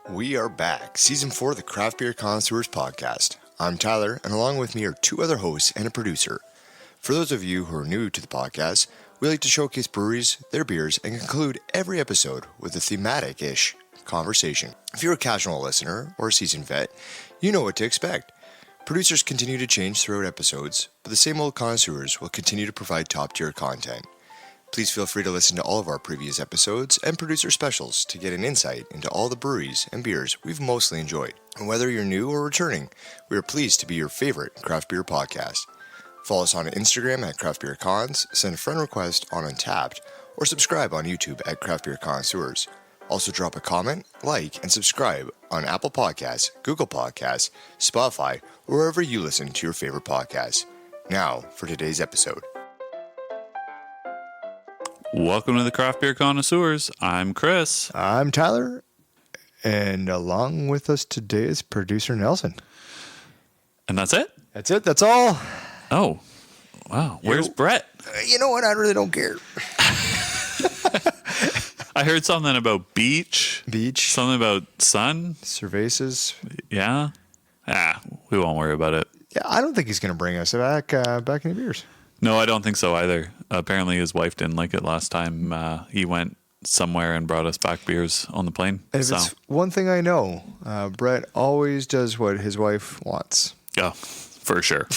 We are back, Season 4 of the Craft Beer Connoisseurs podcast. I'm Tyler, and along with me are two other hosts and a producer. For those of you who are new to the podcast, we like to showcase breweries, their beers, and conclude every episode with a thematic-ish conversation. If you're a casual listener or a seasoned vet, you know what to expect. Producers continue to change throughout episodes, but the same old connoisseurs will continue to provide top-tier content. Please feel free to listen to all of our previous episodes and producer specials to get an insight into all the breweries and beers we've mostly enjoyed. And whether you're new or returning, we are pleased to be your favorite craft beer podcast. Follow us on Instagram at Craft Beer Cons, send a friend request on Untapped, or subscribe on YouTube at Craft Beer Connoisseurs. Also drop a comment, like, and subscribe on Apple Podcasts, Google Podcasts, Spotify, or wherever you listen to your favorite podcasts. Now for today's episode. Welcome to the Craft Beer Connoisseurs. I'm Chris. I'm Tyler, and along with us today is producer Nelson. And that's it? That's it. That's all. Oh, wow. Where's Brett? You know what? I really don't care. I heard something about beach. Something about sun. Cervezas. Yeah. We won't worry about it. Yeah, I don't think he's going to bring us back any beers. No, I don't think so either. Apparently his wife didn't like it last time. He went somewhere and brought us back beers on the plane. And if it's one thing I know, Brett always does what his wife wants. Yeah, for sure.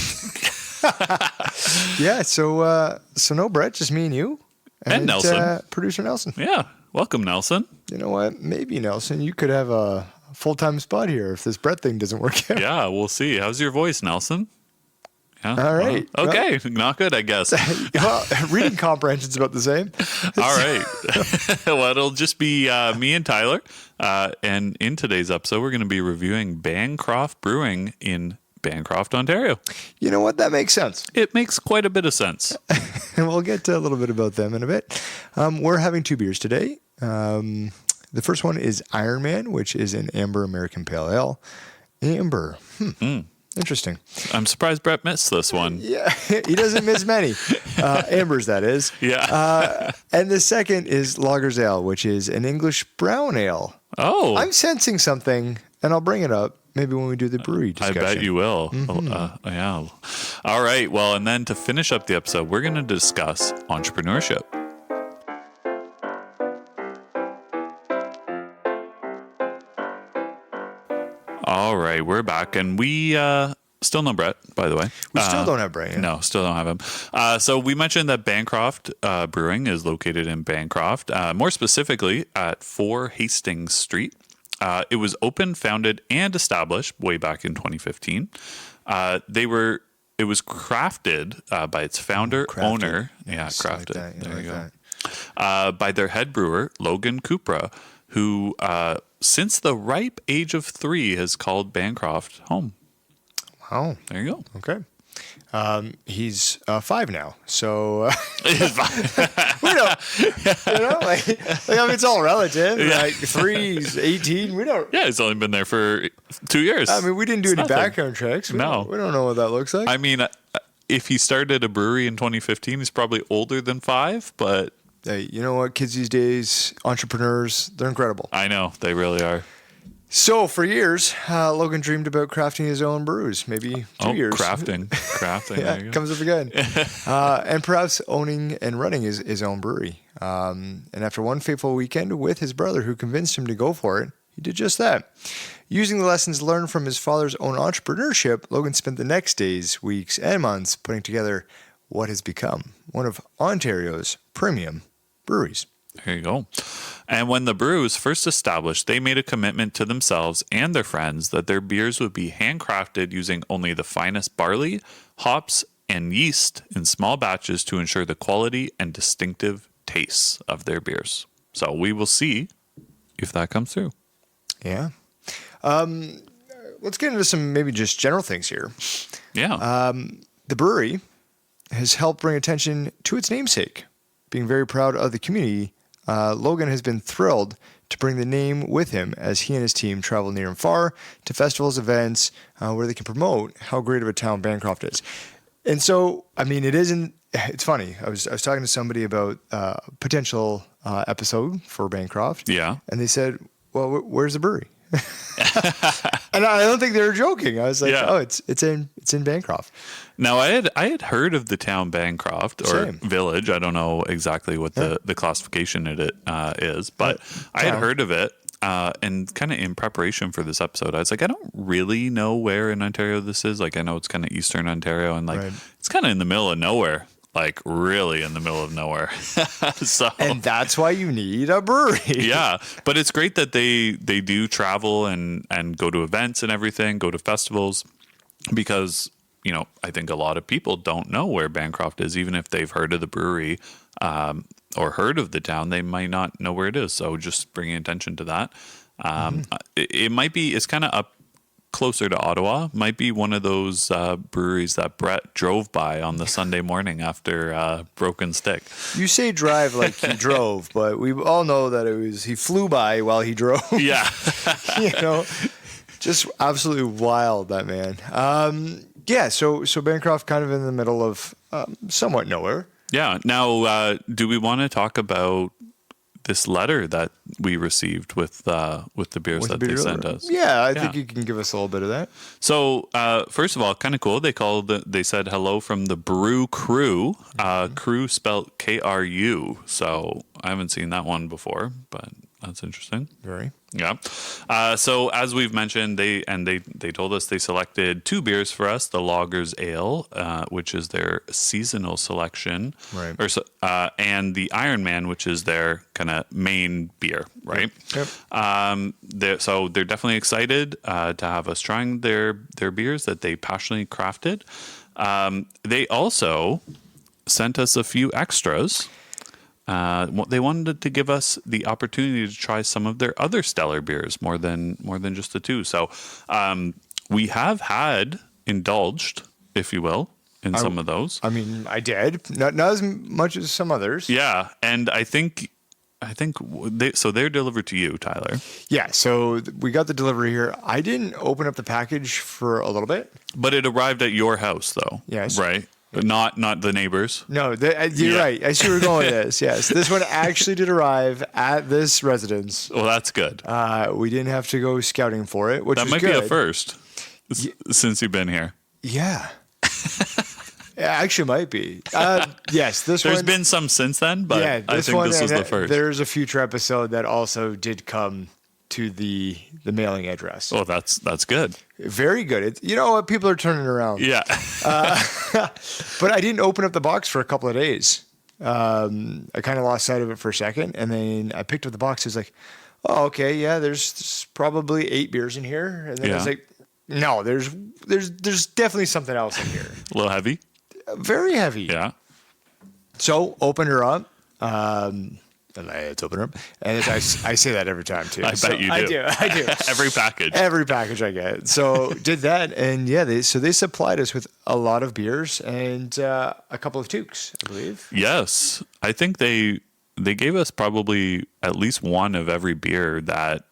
Yeah, so no Brett, just me and you. And Nelson. Producer Nelson. Yeah, welcome, Nelson. You know what? Maybe, Nelson, you could have a full-time spot here if this Brett thing doesn't work out. Yeah, we'll see. How's your voice, Nelson? Yeah. All right. Well, okay. Well, not good, I guess. Well, reading comprehension's about the same. All right. Well, it'll just be me and Tyler. And in today's episode, we're going to be reviewing Bancroft Brewing in Bancroft, Ontario. You know what? That makes sense. It makes quite a bit of sense. And we'll get to a little bit about them in a bit. We're having two beers today. The first one is Iron Man, which is an amber American Pale Ale. Amber. Interesting. I'm surprised Brett missed this one. Yeah, he doesn't miss many. Ambers, that is. Yeah. And the second is Lager's Ale, which is an English brown ale. Oh. I'm sensing something, and I'll bring it up maybe when we do the brewery discussion. I bet you will. Mm-hmm. Yeah. All right. Well, and then to finish up the episode, we're going to discuss entrepreneurship. All right, we're back, and we still no Brett, by the way. We still don't have Brett. Yeah. No, still don't have him. So we mentioned that Bancroft Brewing is located in Bancroft, more specifically at 4 Hastings Street. It was opened, founded, and established way back in 2015. It was crafted by its founder, owner. Yeah, crafted. Like there you go. By their head brewer, Logan Kupra, who since the ripe age of 3 has called Bancroft home. Wow. There you go. Okay. He's 5 now, so He's fine. we don't, like I mean, it's all relative. Yeah. Like 3, he's 18. We don't. Yeah, he's only been there for 2 years. I mean, we didn't do any background checks. We don't know what that looks like. I mean, if he started a brewery in 2015, he's probably older than 5, but hey, you know what? Kids these days, entrepreneurs, they're incredible. I know, they really are. So for years, Logan dreamed about crafting his own brews, maybe 2 years. Crafting. Yeah, comes up again. And perhaps owning and running his own brewery. And after one fateful weekend with his brother who convinced him to go for it, he did just that. Using the lessons learned from his father's own entrepreneurship, Logan spent the next days, weeks, and months putting together what has become one of Ontario's premium breweries. There you go. And when the brew was first established, they made a commitment to themselves and their friends that their beers would be handcrafted using only the finest barley, hops, and yeast in small batches to ensure the quality and distinctive tastes of their beers. So we will see if that comes through. Yeah. Let's get into some maybe just general things here. Yeah. The brewery has helped bring attention to its namesake. Being very proud of the community, Logan has been thrilled to bring the name with him as he and his team travel near and far to festivals, events, where they can promote how great of a town Bancroft is. And so, I mean, it's funny. I was talking to somebody about a potential episode for Bancroft. Yeah. And they said, well, where's the brewery? And I don't think they were joking. I was like, Yeah. oh, it's in Bancroft. Now, I had heard of the town Bancroft or Same. village. I don't know exactly what the classification it is, but I had town. heard of it. And kind of in preparation for this episode, I was like, I don't really know where in Ontario this is. Like, I know it's kind of Eastern Ontario, and like it's kind of in the middle of nowhere, like really in the middle of nowhere. So, And that's why you need a brewery. yeah, but it's great that they do travel and go to events and everything, go to festivals, because I think a lot of people don't know where Bancroft is, even if they've heard of the brewery or heard of the town, they might not know where it is. So just bringing attention to that. It might be, it's kind of up closer to Ottawa, might be one of those breweries that Brett drove by on the Sunday morning after Broken Stick. You say drive like he drove, but we all know that he flew by while he drove. Yeah. Just absolutely wild, that man. Yeah, so Bancroft kind of in the middle of somewhat nowhere. Yeah. Now, do we want to talk about this letter that we received with the beers that they sent us? Yeah, I think you can give us a little bit of that. So, first of all, kind of cool. They said hello from the Brew Crew. Crew spelled KRU. So I haven't seen that one before, but that's interesting. Very. Yeah. So as we've mentioned, they told us they selected 2 beers for us: the Loggers Ale, which is their seasonal selection, right? And the Iron Man, which is their kind of main beer, right? Yep. So they're definitely excited to have us trying their beers that they passionately crafted. They also sent us a few extras. They wanted to give us the opportunity to try some of their other stellar beers, more than just the 2. So we have indulged, if you will, in some of those. I mean, I did not as much as some others. Yeah, and I think they're delivered to you, Tyler. Yeah, so we got the delivery here. I didn't open up the package for a little bit, but it arrived at your house, though. Yes, right. Not the neighbors. No, you're right. I see where we're going with this. Yes, this one actually did arrive at this residence. Well, that's good. We didn't have to go scouting for it, which that is might good. be a first since you've been here. Yeah. It actually might be. Yes, There's been some since then, but yeah, I think this was the first. There's a future episode that also did come to the mailing address. Oh, that's good. Very good. You know what? People are turning around. Yeah. But I didn't open up the box for a couple of days. I kind of lost sight of it for a second, and then I picked up the box. It's like, oh, okay, yeah, there's probably 8 beers in here, and then I was like, no, there's definitely something else in here. A little heavy. Very heavy. Yeah. So opened her up. Let's open her up. And I say that every time, too. I bet you do. I do. Every package. Every package I get. So did that. And yeah, they supplied us with a lot of beers and a couple of toques, I believe. Yes. I think they gave us probably at least one of every beer that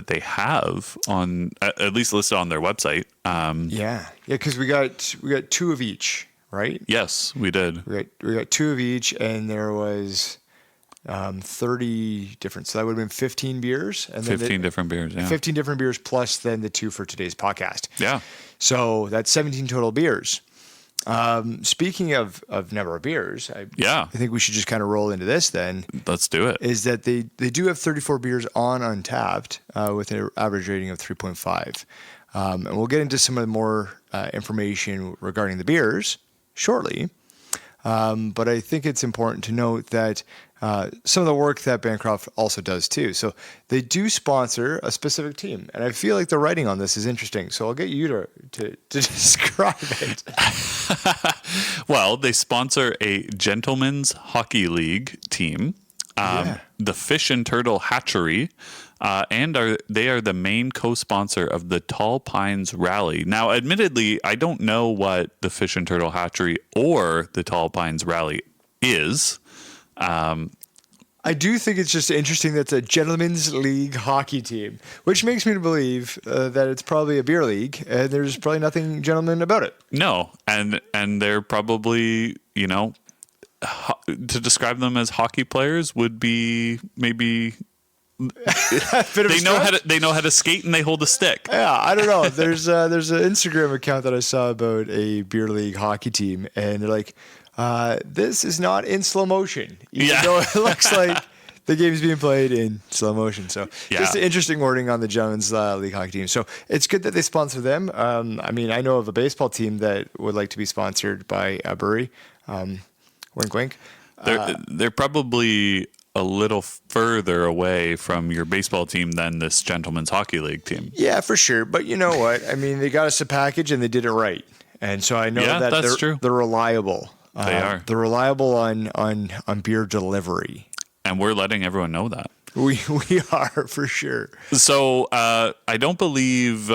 they have on, at least listed on their website. Yeah, because we got 2 of each, right? Yes, we did. We got 2 of each, and there was 30 different. So that would have been 15 beers. And 15 different beers, yeah. 15 different beers plus then the 2 for today's podcast. Yeah. So that's 17 total beers. Speaking of number of beers, I think we should just kind of roll into this then. Let's do it. Is that they do have 34 beers on Untapped with an average rating of 3.5. And we'll get into some of the more information regarding the beers shortly. But I think it's important to note that some of the work that Bancroft also does too. So they do sponsor a specific team, and I feel like the writing on this is interesting. So I'll get you to describe it. Well, they sponsor a gentleman's hockey league team, the Fish and Turtle Hatchery, and they are the main co-sponsor of the Tall Pines Rally. Now, admittedly, I don't know what the Fish and Turtle Hatchery or the Tall Pines Rally is. I do think it's just interesting that it's a gentleman's league hockey team, which makes me believe that it's probably a beer league, and there's probably nothing gentleman about it. No, and they're probably, to describe them as hockey players would be maybe they know how to skate and they hold a stick. Yeah, I don't know. There's an Instagram account that I saw about a beer league hockey team, and they're like, "This is not in slow motion." Even though it looks like the game's being played in slow motion. So just interesting wording on the Gentlemen's League hockey team. So it's good that they sponsor them. I mean, I know of a baseball team that would like to be sponsored by a brewery. Wink, wink. They're probably a little further away from your baseball team than this Gentlemen's Hockey League team. Yeah, for sure. But you know what? I mean, they got us a package and they did it right. And so I know that they're reliable. They are. They're reliable on beer delivery. And we're letting everyone know that. We are, for sure. So I don't believe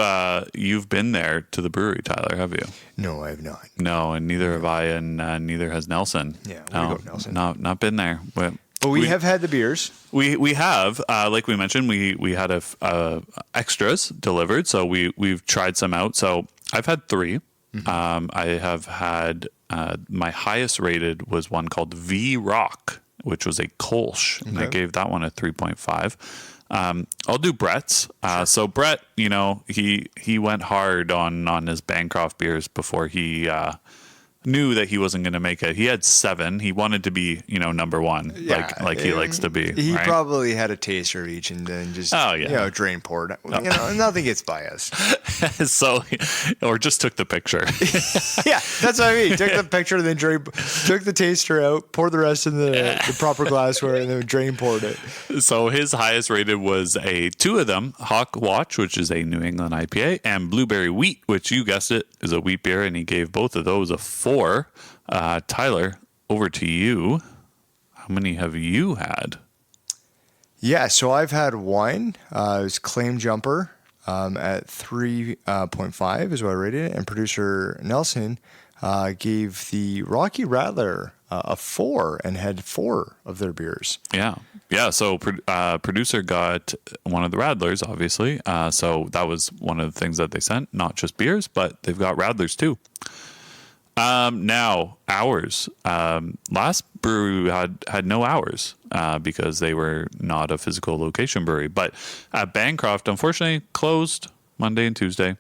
you've been there to the brewery, Tyler, have you? No, I have not. No, and neither have I, and neither has Nelson. Yeah, no, Nelson. Not been there. But we have had the beers. We have, like we mentioned, we had extras delivered, so we've tried some out. So I've had 3. Mm-hmm. I have had my highest rated was one called V Rock, which was a Kolsch, and I gave that one a 3.5. I'll do Brett's. Sure. So Brett, he went hard on his Bancroft beers before he knew that he wasn't going to make it. He had 7. He wanted to be, number 1, like he likes to be. He right? probably had a taster of each and then just, drain poured. Nothing gets by us. So, or just took the picture. Yeah, that's what I mean. Took the picture, then took the taster out, poured the rest in the proper glassware, and then drain poured it. So his highest rated was 2 of them, Hawk Watch, which is a New England IPA, and Blueberry Wheat, which you guessed it, is a wheat beer, and he gave both of those a 4. Tyler, over to you. How many have you had? Yeah, so I've had one. It was Claim Jumper at 3.5 is what I rated it. And producer Nelson gave the Rocky Rattler a 4 and had 4 of their beers. Yeah. So producer got one of the Radlers, obviously. So that was one of the things that they sent, not just beers, but they've got Radlers too. Now hours. Last brewery we had no hours because they were not a physical location brewery. But at Bancroft, unfortunately, closed Monday and Tuesday.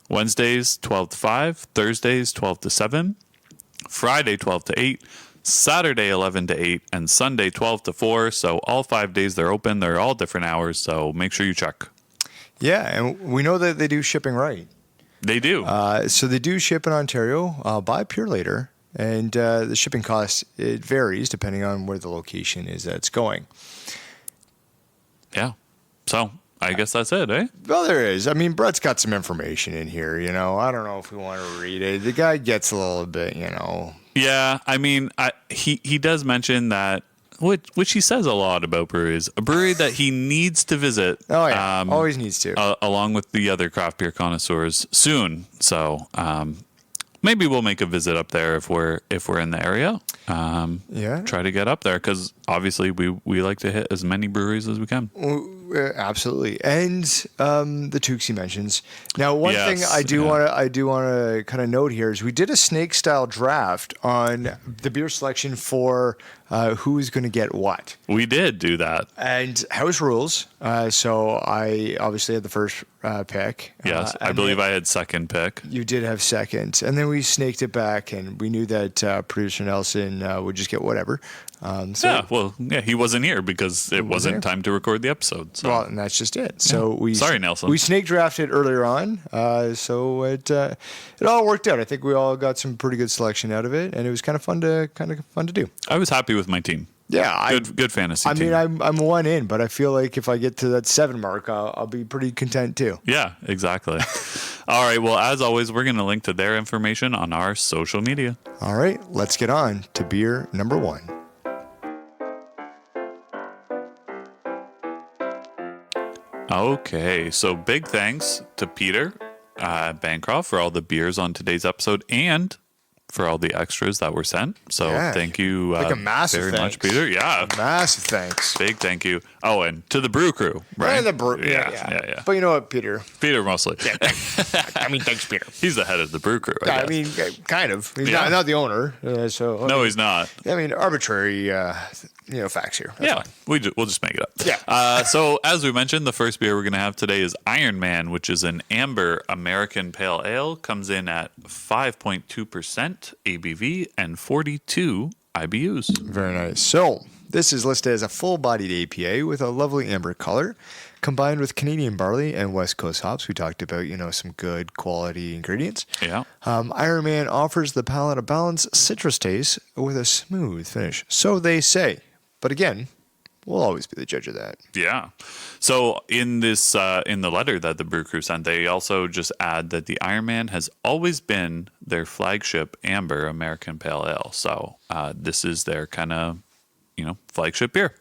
Wednesdays 12 to 5, Thursdays 12 to 7, Friday 12 to 8, Saturday 11 to 8, and Sunday 12 to 4. So all 5 days they're open. They're all different hours. So make sure you check. Yeah, and we know that they do shipping right. They do. So they do ship in Ontario by Purelator, and the shipping cost, it varies depending on where the location is that it's going. Yeah. So I guess that's it, eh? Well, there is. I mean, Brett's got some information in here, I don't know if we want to read it. The guy gets a little bit, Yeah, I mean, he does mention that, which he says a lot about breweries, a brewery that he needs to visit. Oh, yeah. Always needs to. Along with the other craft beer connoisseurs soon. So maybe we'll make a visit up there if we're in the area. Try to get up there because obviously we like to hit as many breweries as we can. Absolutely. And the Tukes he mentions. Now, one thing I do want to kind of note here is we did a snake style draft on the beer selection for who's going to get what. We did do that. And house rules. So I obviously had the first pick. Yes, I believe I had second pick. You did have second. And then we snaked it back, and we knew that producer Nelson would just get whatever. He wasn't here because it wasn't time to record the episode. So. Well, and that's just it. So Sorry, Nelson. We snake drafted earlier on, so it all worked out. I think we all got some pretty good selection out of it, and it was kind of fun to do. I was happy with my team. Yeah, good fantasy team. I mean, I'm 1 in, but I feel like if I get to that 7 mark, I'll be pretty content too. Yeah, exactly. All right. Well, as always, we're going to link to their information on our social media. All right, let's get on to beer number 1. Okay, so big thanks to Peter Bancroft for all the beers on today's episode and for all the extras that were sent. So thank you a massive very thanks. much, Peter. Yeah. Massive thanks. Big thank you. Oh, and to the brew crew, right? Yeah, the brew. Yeah. But you know what, Peter? Peter mostly. Yeah, thanks, Peter. He's the head of the brew crew, I guess. Kind of. He's not the owner. No, he's not. I mean, arbitrary facts here. That's fine. we'll just make it up. Yeah. So as we mentioned, the first beer we're going to have today is Iron Man, which is an amber American pale ale. Comes in at 5.2% ABV and 42 IBUs. Very nice. So this is listed as a full-bodied APA with a lovely amber color, combined with Canadian barley and West Coast hops. We talked about, some good quality ingredients. Yeah. Iron Man offers the palate a balanced citrus taste with a smooth finish. So they say. But again, we'll always be the judge of that. Yeah. So in this, in the letter that the Brew Crew sent, they also just add that the Iron Man has always been their flagship amber American pale ale. So this is their kind of, flagship beer.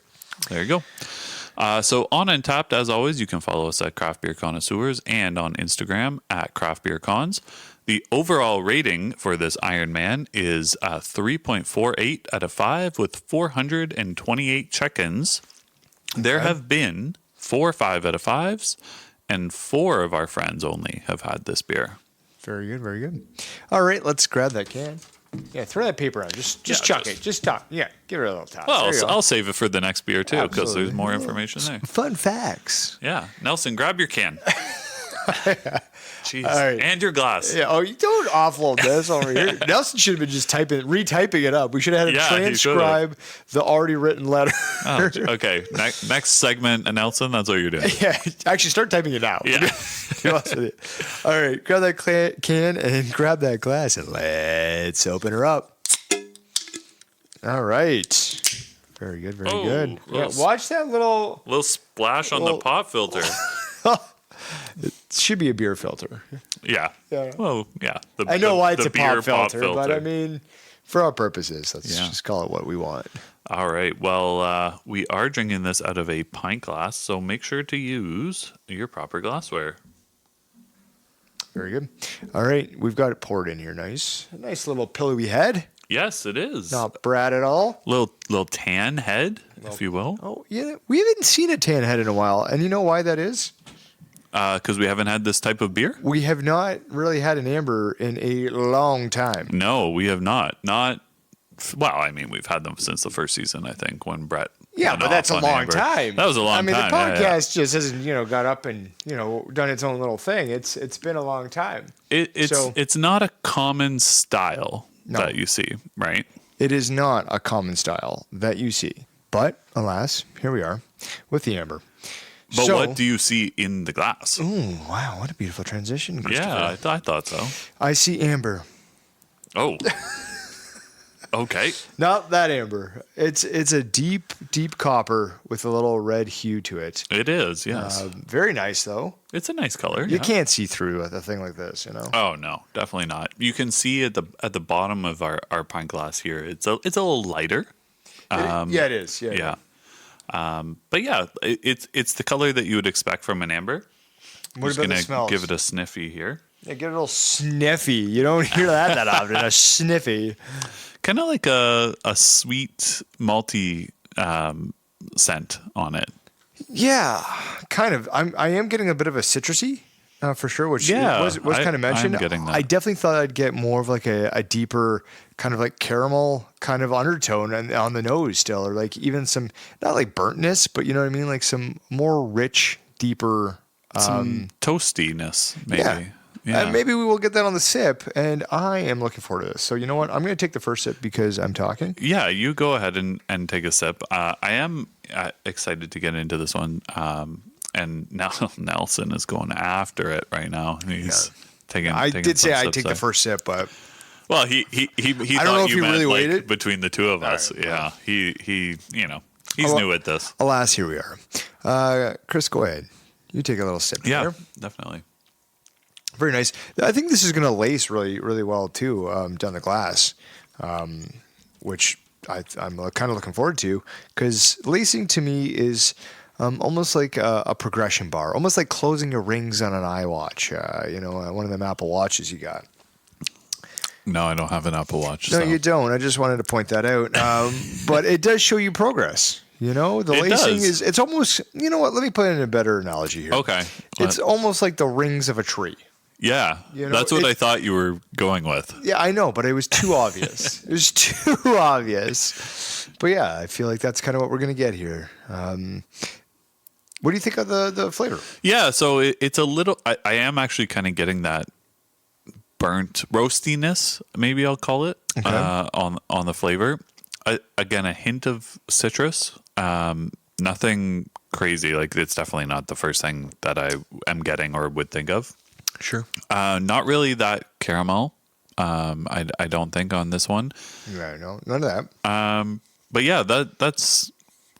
There you go. So on Untapped, as always, you can follow us at Craft Beer Connoisseurs and on Instagram at Craft Beer Cons. The overall rating for this Iron Man is 3.48 out of 5 with 428 check-ins. There have been 4 5 out of 5s, and 4 of our friends only have had this beer. Very good, very good. All right, let's grab that can. Yeah, throw that paper on. Just chuck it. Just talk. Yeah, give it a little toss. Well, I'll save it for the next beer, too, because there's more information there. Fun facts. Yeah. Nelson, grab your can. Jeez. Right. And your glass. Yeah. Oh, you don't offload this over here. Nelson should have been just retyping it up. We should have had him transcribe the already written letter. Oh, okay. Next segment, Nelson, that's what you're doing. Yeah. Actually, start typing it out. Yeah. All right. Grab that can and grab that glass and let's open her up. All right. Very good. Very good. Yeah, watch that little splash on the pop filter. It should be a beer filter. Yeah. Well, yeah. I know why it's a pop filter, but I mean, for our purposes, let's just call it what we want. All right. Well, we are drinking this out of a pint glass, so make sure to use your proper glassware. Very good. All right. We've got it poured in here. Nice. A nice little pillowy head. Yes, it is. Not Brad at all. Little tan head, if you will. Oh, yeah. We haven't seen a tan head in a while. And you know why that is? Because we haven't had this type of beer? We have not really had an amber in a long time. No, we have not. Well, I mean, we've had them since the first season, I think, when Brett. Yeah, but that's a long time. That was a long time. I mean, the podcast just hasn't, got up and, done its own little thing. It's been a long time. It's not a common style that you see, right? It is not a common style that you see. But, alas, here we are with the amber. But what do you see in the glass? Ooh, wow, what a beautiful transition, Christopher. Yeah, I thought so. I see amber. Oh. Okay. Not that amber. It's a deep copper with a little red hue to it. It is, yes. Very nice, though. It's a nice color. You can't see through a thing like this, Oh, no, definitely not. You can see at the bottom of our pint glass here, it's a little lighter. It is. Yeah. But yeah, it's the color that you would expect from an amber. What about the smells? Give it a sniffy here. Yeah, give it a little sniffy. You don't hear that often. A sniffy. Kind of like a sweet malty scent on it. Yeah, kind of. I am getting a bit of a citrusy for sure, which was kind of mentioned. I'm getting that. I definitely thought I'd get more of like a deeper kind of like caramel kind of undertone on the nose still, or like even some, not like burntness, but you know what I mean? Like some more rich, deeper. Some toastiness, maybe. Yeah. And maybe we will get that on the sip, and I am looking forward to this. So you know what? I'm going to take the first sip because I'm talking. Yeah, you go ahead and take a sip. I am excited to get into this one. And now Nelson is going after it right now. He's taking. I did say I'd take the first sip, but well, he I don't thought know if you he meant really like waited between the two of us. Right, yeah, he he's new at this. Alas, here we are. Chris, go ahead. You take a little sip. Yeah, here. Definitely. Very nice. I think this is going to lace really, really well too down the glass, which I'm kind of looking forward to, because lacing to me is almost like a progression bar, almost like closing your rings on an iWatch. One of them Apple Watches you got. No, I don't have an Apple Watch. No, you don't. I just wanted to point that out. But it does show you progress. The lacing it's almost, you know what? Let me put in a better analogy here. Okay. It's almost like the rings of a tree. Yeah, You know, that's what I thought you were going with. Yeah, I know, but it was too obvious. It was too obvious. But yeah, I feel like that's kind of what we're going to get here. What do you think of the flavor? Yeah, so it's a little. I am actually kind of getting that burnt roastiness, maybe I'll call it, on the flavor. Again, a hint of citrus. Nothing crazy. Like, it's definitely not the first thing that I am getting or would think of. Sure. Not really that caramel. I don't think on this one. Yeah, no, none of that. But yeah, that's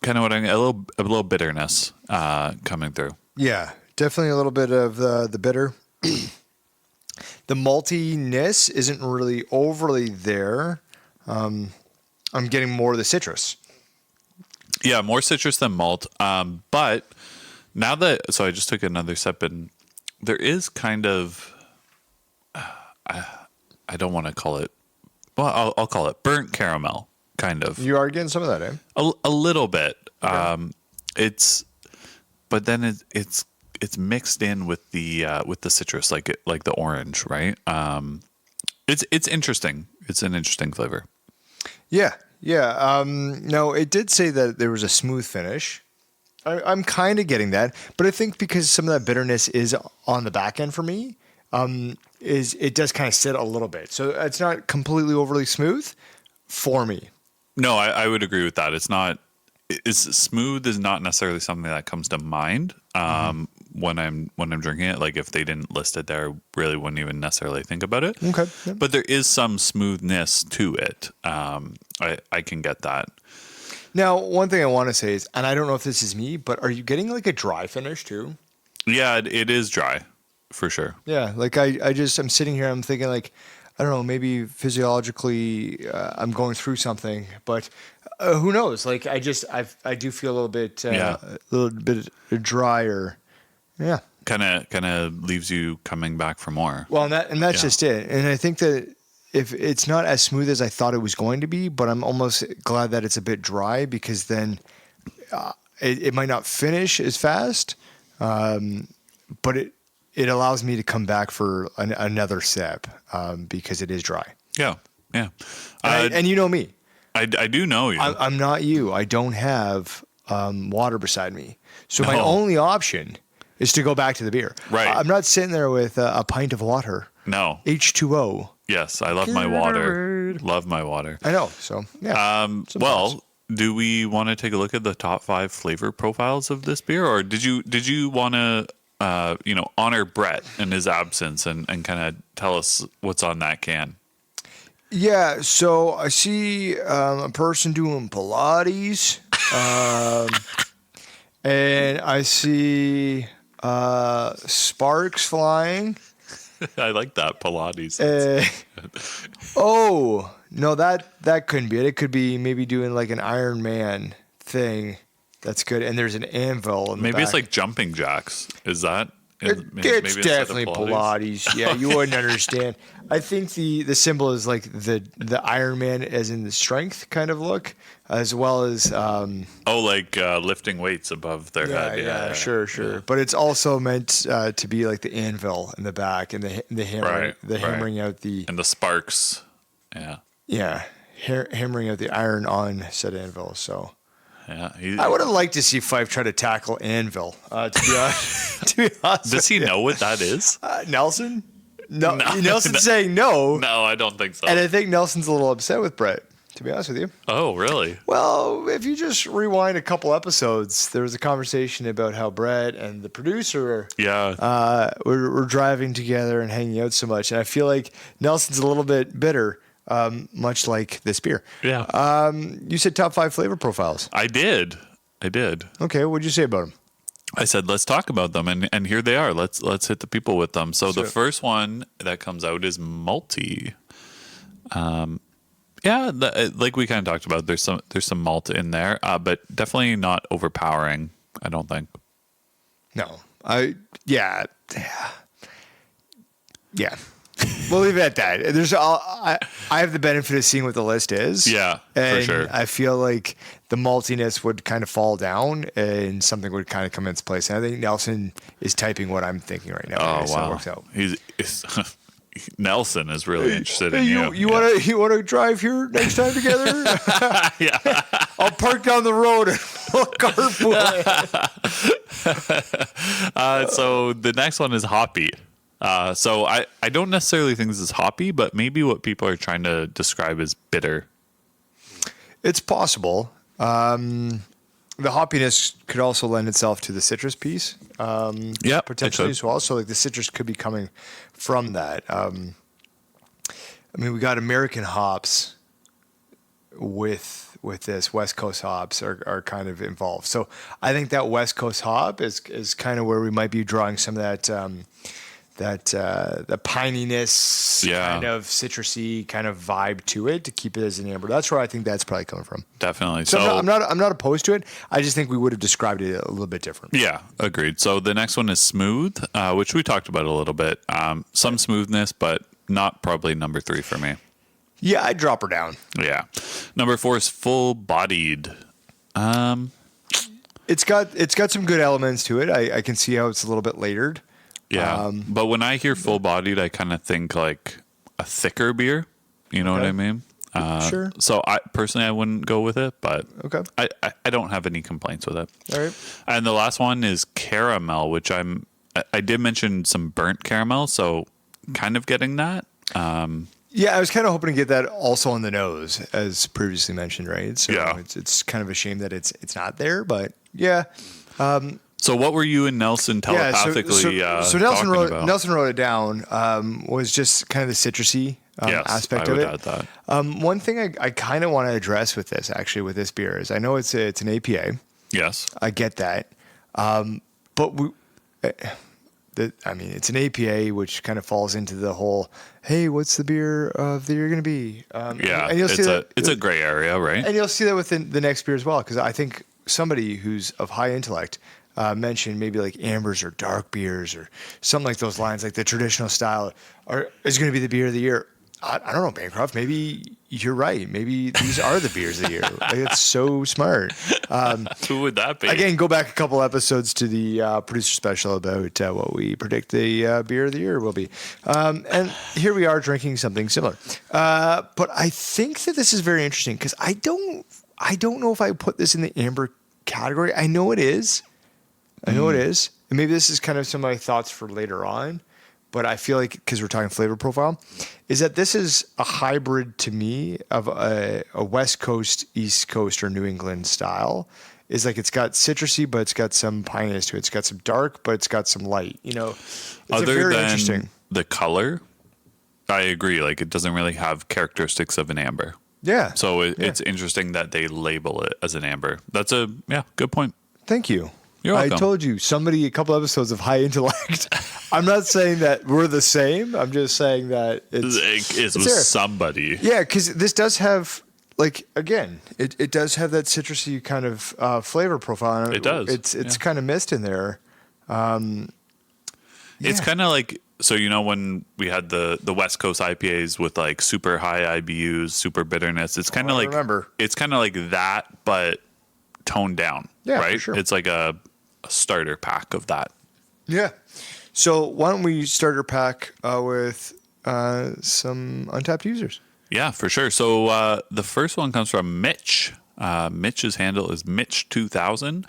kind of what a little bitterness coming through. Yeah, definitely a little bit of the bitter. The maltiness isn't really overly there. I'm getting more of the citrus. Yeah, more citrus than malt. But now so I just took another sip, and there is kind of, I don't want to call it, well, I'll call it burnt caramel, kind of. You are getting some of that, eh? A little bit. Okay. But then it's mixed in with the citrus, like the orange, right? It's interesting. It's an interesting flavor. Yeah. No, it did say that there was a smooth finish. I'm kind of getting that, but I think because some of that bitterness is on the back end for me, it does kind of sit a little bit. So it's not completely overly smooth for me. No, I would agree with that. It's smooth is not necessarily something that comes to mind when I'm drinking it. Like, if they didn't list it there, really wouldn't even necessarily think about it. Okay. Yeah. But there is some smoothness to it. I can get that. Now, one thing I want to say is, and I don't know if this is me, but are you getting like a dry finish too? Yeah, it is dry for sure. Yeah, like I'm sitting here, I'm thinking like, I don't know, maybe physiologically I'm going through something, but who knows? Like I do feel a little bit drier. Yeah. Kind of leaves you coming back for more. Well, and that's just it. And I think that if it's not as smooth as I thought it was going to be, but I'm almost glad that it's a bit dry, because then it might not finish as fast, but it allows me to come back for another sip because it is dry. Yeah. And you know me. I do know you. I'm not you. I don't have water beside me. So my only option is to go back to the beer. Right. I'm not sitting there with a pint of water. No. H2O. Yes, I love my water. Love my water. I know. So, yeah. Well, do we want to take a look at the top 5 flavor profiles of this beer, or did you want to honor Brett in his absence and kind of tell us what's on that can? Yeah, so I see a person doing Pilates, and I see sparks flying. I like that, Pilates. Oh, no, that couldn't be it. It could be maybe doing like an Iron Man thing. That's good. And there's an anvil in the Maybe back. it's like jumping jacks. Is that? It's definitely Pilates. Yeah, you wouldn't understand. I think the symbol is like the Iron Man as in the strength kind of look, as well as lifting weights above their head. Yeah, sure. Yeah. But it's also meant to be like the anvil in the back and the hammer, hammering out the and the sparks. Yeah, hammering out the iron on said anvil. So. Yeah, I would have liked to see Fife try to tackle Anvil. To be honest, does he know what that is? Nelson? No, Nelson's saying no. No, I don't think so. And I think Nelson's a little upset with Brett, to be honest with you. Oh, really? Well, if you just rewind a couple episodes, there was a conversation about how Brett and the producer were driving together and hanging out so much. And I feel like Nelson's a little bit bitter. Much like this beer. Yeah. You said top 5 flavor profiles. I did. Okay. What'd you say about them? I said, let's talk about them. And here they are. Let's hit the people with them. So the first one that comes out is malty. Like we kind of talked about, there's some malt in there, but definitely not overpowering, I don't think. No. Yeah. We'll leave it at that. I have the benefit of seeing what the list is. Yeah, and for sure. I feel like the maltiness would kind of fall down and something would kind of come into place. And I think Nelson is typing what I'm thinking right now. Oh, so wow. it works out. Nelson is really interested in you. You want to drive here next time together? Yeah. I'll park down the road and we'll carpool. So the next one is hoppy. So I don't necessarily think this is hoppy, but maybe what people are trying to describe as bitter. It's possible. The hoppiness could also lend itself to the citrus piece. Yeah, potentially as well. So like the citrus could be coming from that. I mean, we got American hops with this West Coast hops are kind of involved. So I think that West Coast hop is kind of where we might be drawing some of that the pininess, kind of citrusy kind of vibe to it to keep it as an amber. That's where I think that's probably coming from. Definitely. So I'm not opposed to it. I just think we would have described it a little bit different. Yeah, agreed. So the next one is smooth, which we talked about a little bit. Some smoothness, but not probably number 3 for me. Yeah, I'd drop her down. Yeah. Number 4 is full bodied. It's got some good elements to it. I can see how it's a little bit layered. Yeah. But when I hear full bodied, I kind of think like a thicker beer. You know what I mean? Sure. So I personally, I wouldn't go with it, but okay. I don't have any complaints with it. All right. And the last one is caramel, which I did mention some burnt caramel, so kind of getting that. Yeah, I was kind of hoping to get that also on the nose, as previously mentioned, right? So yeah. It's kind of a shame that it's not there, but yeah. So what were you and Nelson telepathically so Nelson talking about? Nelson wrote it down, was just kind of the citrusy aspect of it. Add that. One thing I kind of want to address with this beer is I know it's an APA. Yes. I get that. But it's an APA, which kind of falls into the whole, hey, what's the beer of the year going to be? And you'll see it's a gray area, right? And you'll see that within the next beer as well, because I think somebody who's of high intellect mentioned maybe like ambers or dark beers or something like those lines, like the traditional style is going to be the beer of the year. I don't know, Bancroft. Maybe you're right. Maybe these are the beers of the year. Like, it's so smart. Who would that be? Again, go back a couple episodes to the producer special about what we predict the beer of the year will be. And here we are drinking something similar. But I think that this is very interesting because I don't know if I put this in the amber category. I know it is. And maybe this is kind of some of my thoughts for later on. But I feel like, because we're talking flavor profile, is that this is a hybrid to me of a West Coast, East Coast, or New England style. Is like it's got citrusy, but it's got some pininess to it. It's got some dark, but it's got some light. It's very interesting. The color, I agree. Like it doesn't really have characteristics of an amber. Yeah. So it's interesting that they label it as an amber. That's a good point. Thank you. You're welcome. I told you, somebody a couple episodes of high intellect. I'm not saying that we're the same. I'm just saying that it's with somebody. Yeah, because this does have, like, again, it does have that citrusy kind of flavor profile. It does. It's kind of missed in there. It's kind of like, so when we had the West Coast IPAs with like super high IBUs, super bitterness, it's kind of it's kind of like that, but toned down. Yeah, right. For sure. It's like a starter pack of that. Yeah. So why don't we start our pack with some Untapped users? Yeah, for sure. So the first one comes from Mitch. Mitch's handle is Mitch2000.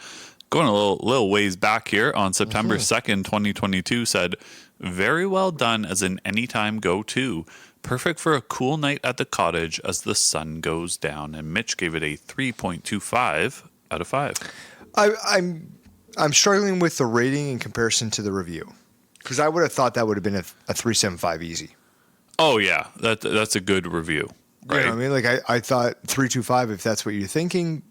Going a little ways back here on September 2nd, 2022 said, very well done as an anytime go-to. Perfect for a cool night at the cottage as the sun goes down. And Mitch gave it a 3.25 out of 5. I'm struggling with the rating in comparison to the review because I would have thought that would have been a 3.75 easy. Oh yeah, that's a good review. Right? You know what I mean? Like I thought 3.25 if that's what you're thinking,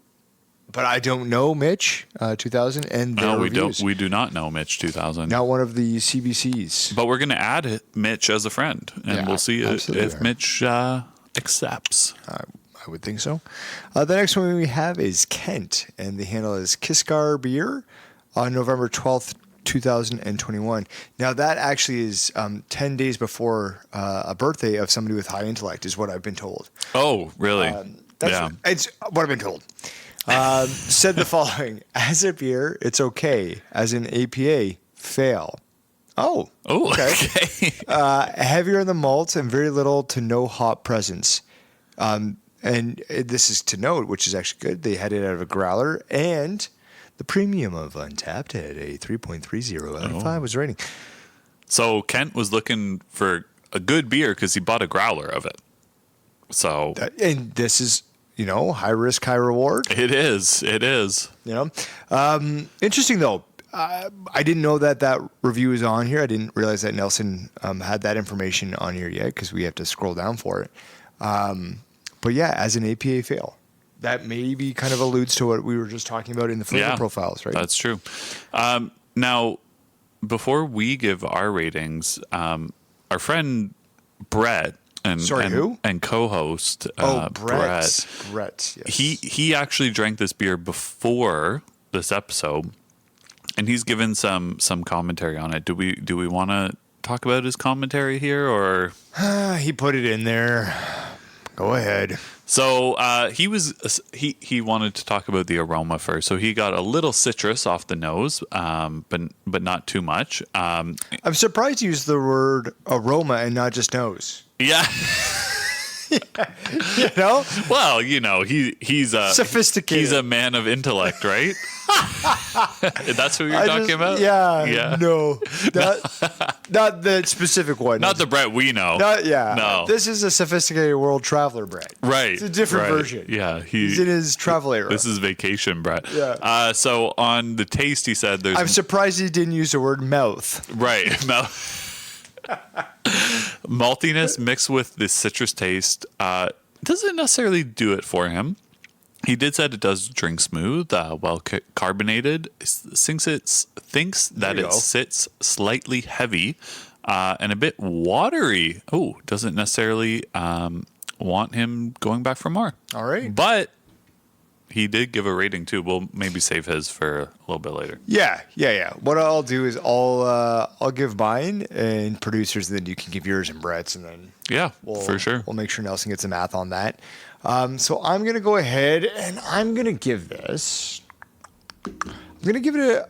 but I don't know Mitch 2000 and their reviews. We do not know Mitch 2000. Not one of the CBCs. But we're going to add Mitch as a friend, and we'll see if Mitch accepts. I would think so. The next one we have is Kent, and the handle is Kiskar Beer on November 12th, 2021. Now, that actually is 10 days before a birthday of somebody with high intellect, is what I've been told. Oh, really? It's what I've been told. Said the following: as a beer, it's okay. As an APA, fail. Oh, okay. heavier in the malt and very little to no hop presence. And this is to note, which is actually good. They had it out of a growler, and the premium of Untapped had a 3.30 out of 5 was rating. So Kent was looking for a good beer because he bought a growler of it. So, And this is, high risk, high reward. it is. Interesting though. I didn't know that review is on here. I didn't realize that Nelson had that information on here yet because we have to scroll down for it. But yeah, as an APA fail, that maybe kind of alludes to what we were just talking about in the flavor profiles, right? That's true. Now, before we give our ratings, our friend Brett and co-host Brett. Yes. He actually drank this beer before this episode, and he's given some commentary on it. Do we want to talk about his commentary here, or he put it in there? Go ahead. So he wanted to talk about the aroma first. So he got a little citrus off the nose, but not too much. I'm surprised you used the word aroma and not just nose. Yeah. Well, he's sophisticated. He's a man of intellect, right? That's who you're talking about? Yeah. No. Not the specific one. Not the Brett we know. No. This is a sophisticated world traveler Brett. Right. It's a different version. Yeah. He's in his travel era. This is vacation Brett. Yeah. So on the taste, he said there's... I'm surprised he didn't use the word mouth. Right. Mouth. Maltiness mixed with the citrus taste doesn't necessarily do it for him. He did said it does drink smooth, well carbonated. Thinks that it sits slightly heavy and a bit watery. Oh, doesn't necessarily want him going back for more. All right, but he did give a rating too. We'll maybe save his for a little bit later. Yeah. What I'll do is I'll give mine and producers, and then you can give yours and Brett's, and then for sure we'll make sure Nelson gets the math on that. So I'm gonna go ahead and I'm gonna give this. I'm gonna give it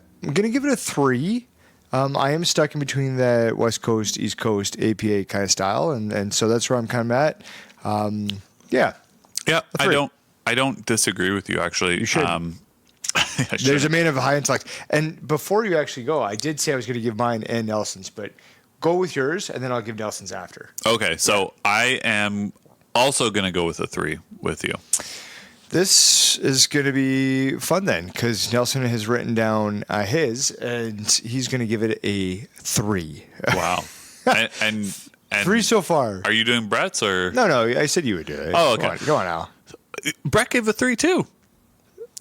a 3. I am stuck in between the West Coast, East Coast APA kind of style, and so that's where I'm kind of at. Yeah. I don't disagree with you, actually. You should. There's a man of high intellect. And before you actually go, I did say I was going to give mine and Nelson's, but go with yours, and then I'll give Nelson's after. Okay, so I am also going to go with a 3 with you. This is going to be fun then, because Nelson has written down his, and he's going to give it a 3. Wow. and 3 so far. Are you doing Brett's or? No, I said you would do it. Oh, okay. Go on now. Brett gave a 3 too.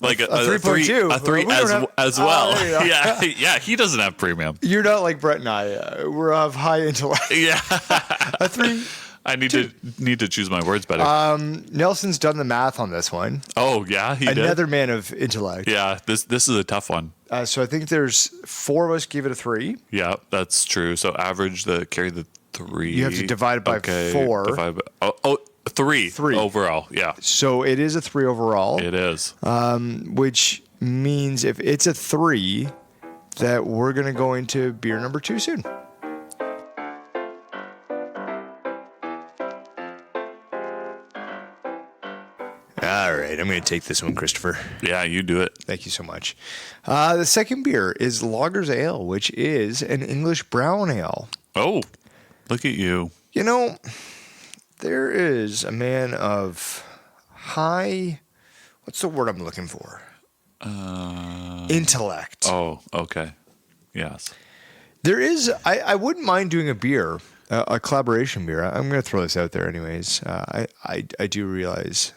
Like a 3.2. A 3 as well. Yeah, he doesn't have premium. You're not like Brett and I. We're of high intellect. Yeah. A 3. I need to choose my words better. Nelson's done the math on this one. Oh yeah, he did. Another man of intellect. Yeah, this is a tough one. So I think there's 4 of us give it a 3. Yeah, that's true. So carry the 3. You have to divide it by 4. 3 overall. Yeah. So it is a 3 overall. It is. Which means if it's a 3, that we're going to go into beer number 2 soon. All right, I'm going to take this one, Christopher. Yeah, you do it. Thank you so much. The second beer is Lager's Ale, which is an English brown ale. Oh, look at you. There is a man of high, what's the word I'm looking for? Intellect. Oh, okay. Yes. There is, I wouldn't mind doing a beer, a collaboration beer. I'm going to throw this out there anyways. I do realize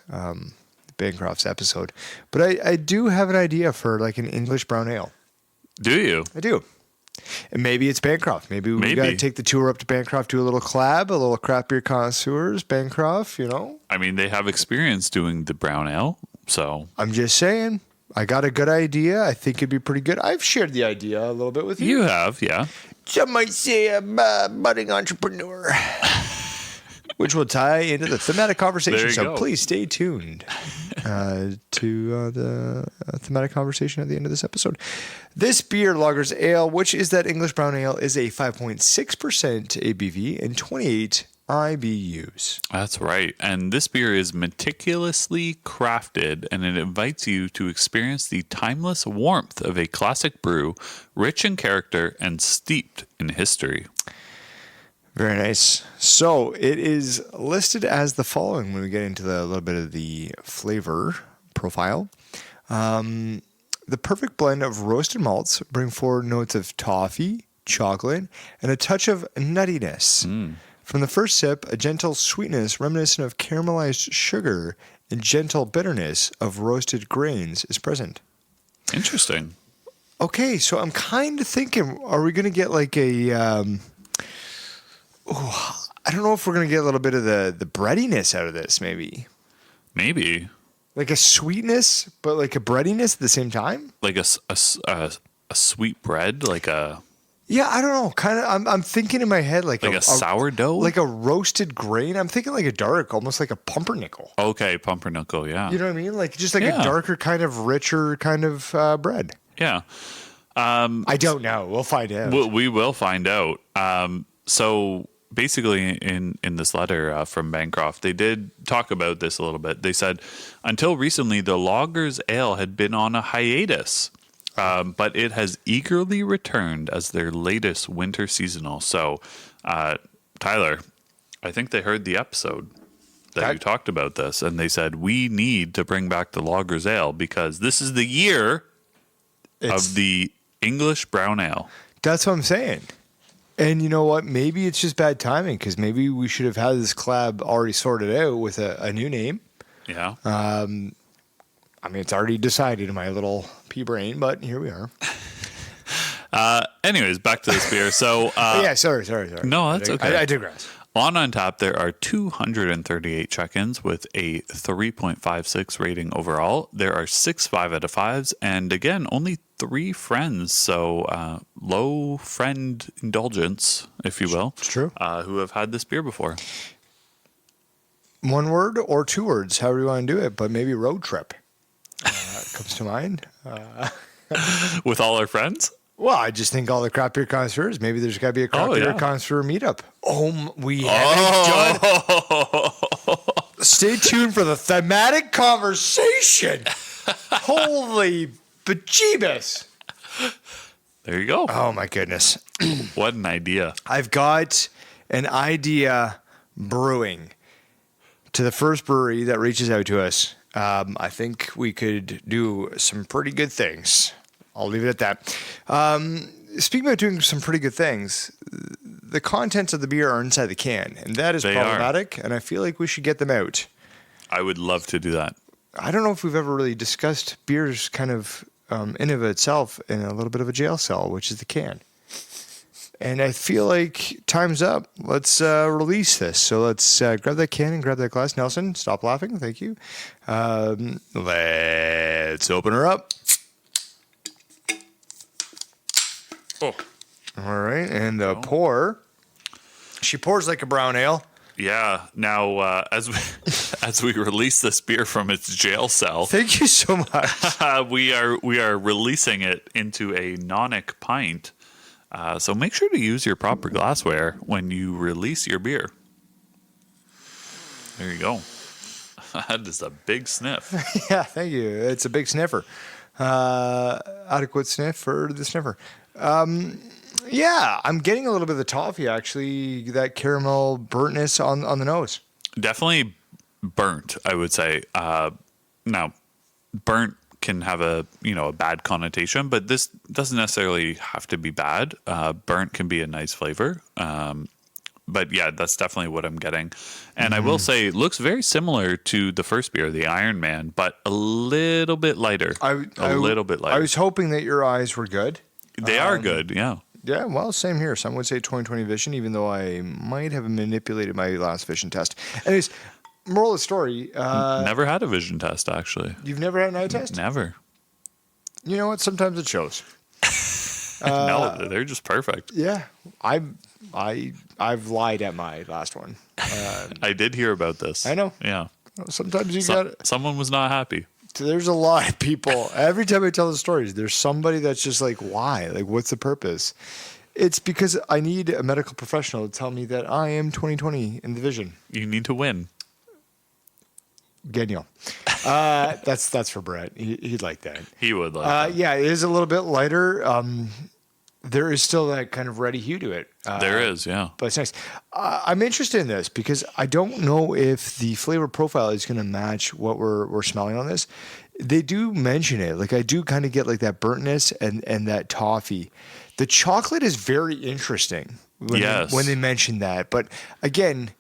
Bancroft's episode, but I do have an idea for like an English brown ale. Do you? I do. And maybe it's Bancroft. Maybe we got to take the tour up to Bancroft, do a little collab, a little craft beer connoisseurs, Bancroft, I mean, they have experience doing the brown ale, so. I'm just saying, I got a good idea. I think it'd be pretty good. I've shared the idea a little bit with you. You have, yeah. Some might say I'm a budding entrepreneur. which will tie into the thematic conversation. There you So go. please stay tuned to the thematic conversation at the end of this episode. This beer, Lager's Ale, which is that English Brown Ale, is a 5.6% ABV and 28 IBUs. That's right. And this beer is meticulously crafted, and it invites you to experience the timeless warmth of a classic brew, rich in character and steeped in history. Very nice. So it is listed as the following when we get into a little bit of the flavor profile. The perfect blend of roasted malts bring forward notes of toffee, chocolate, and a touch of nuttiness. From the first sip, a gentle sweetness reminiscent of caramelized sugar and gentle bitterness of roasted grains is present. Interesting. Okay, so I'm kind of thinking, are we going to get like a... I don't know if we're going to get a little bit of the breadiness out of this, maybe. Maybe. Like a sweetness, but like a breadiness at the same time? Like a sweet bread, like a... Yeah, I don't know. Kind of, I'm thinking in my head like a sourdough? like a roasted grain. I'm thinking like a dark, almost like a pumpernickel. Okay, pumpernickel, yeah. You know what I mean? Like just like a darker kind of richer kind of bread. Yeah. I don't know. We'll find out. We will find out. So basically in this letter from Bancroft, they did talk about this a little bit. They said, until recently, the Lager's Ale had been on a hiatus. But it has eagerly returned as their latest winter seasonal. So, Tyler, I think they heard the episode that you talked about this, and they said, we need to bring back the Lager's Ale because this is the year of the English Brown Ale. That's what I'm saying. And you know what? Maybe it's just bad timing because maybe we should have had this collab already sorted out with a new name. Yeah. I mean, it's already decided in my little pea brain, but here we are. Anyways, back to this beer. So, yeah, sorry. No, that's okay. I digress. On Untappd, there are 238 check-ins with a 3.56 rating overall. There are 6 5 out of 5s, and again, only 3 friends. So, low friend indulgence, if you will. It's true. Who have had this beer before. One word or 2 words, however you want to do it, but maybe road trip. Comes to mind. With all our friends? Well, I just think all the craft beer connoisseurs, maybe there's got to be a craft beer connoisseur meetup. We haven't done. Stay tuned for the thematic conversation. Holy bejeebus. There you go. Oh, my goodness. What an idea. I've got an idea brewing to the first brewery that reaches out to us. I think we could do some pretty good things. I'll leave it at that. Speaking about doing some pretty good things, the contents of the beer are inside the can, and that is problematic, and I feel like we should get them out. I would love to do that. I don't know if we've ever really discussed beers kind of in and of itself in a little bit of a jail cell, which is the can. And I feel like time's up. Let's release this. So let's grab that can and grab that glass. Nelson, stop laughing. Thank you. Let's open her up. Oh. All right. And pour. She pours like a brown ale. Yeah. Now, as we release this beer from its jail cell, thank you so much. we are releasing it into a nonic pint. So make sure to use your proper glassware when you release your beer. There you go. That is a big sniff. Yeah, thank you. It's a big sniffer. Adequate sniff for the sniffer. Yeah, I'm getting a little bit of the toffee, actually, that caramel burntness on the nose. Definitely burnt, I would say. Now, burnt can have a bad connotation, but this doesn't necessarily have to be bad. Burnt can be a nice flavor. But yeah, that's definitely what I'm getting. And I will say it looks very similar to the first beer, the Iron Man, but a little bit lighter. A little bit lighter. I was hoping that your eyes were good. They are good, yeah. Yeah, well, same here. Some would say 20/20 vision, even though I might have manipulated my last vision test. Anyways, moral of the story. Never had a vision test, actually. You've never had an eye test? Never. You know what? Sometimes it shows. No, they're just perfect. Yeah, I've lied at my last one. I did hear about this. I know. Yeah. Sometimes you got. Someone was not happy. There's a lot of people. Every time I tell the stories, there's somebody that's just like, why? Like, what's the purpose? It's because I need a medical professional to tell me that I am 20/20 in the vision. You need to win. Daniel. That's for Brett. He'd like that. He would like that. Yeah, it is a little bit lighter. There is still that kind of ready hue to it. There is, yeah. But it's nice. I'm interested in this because I don't know if the flavor profile is going to match what we're smelling on this. They do mention it. Like I do kind of get like that burntness and that toffee. The chocolate is very interesting when they mention that. But again,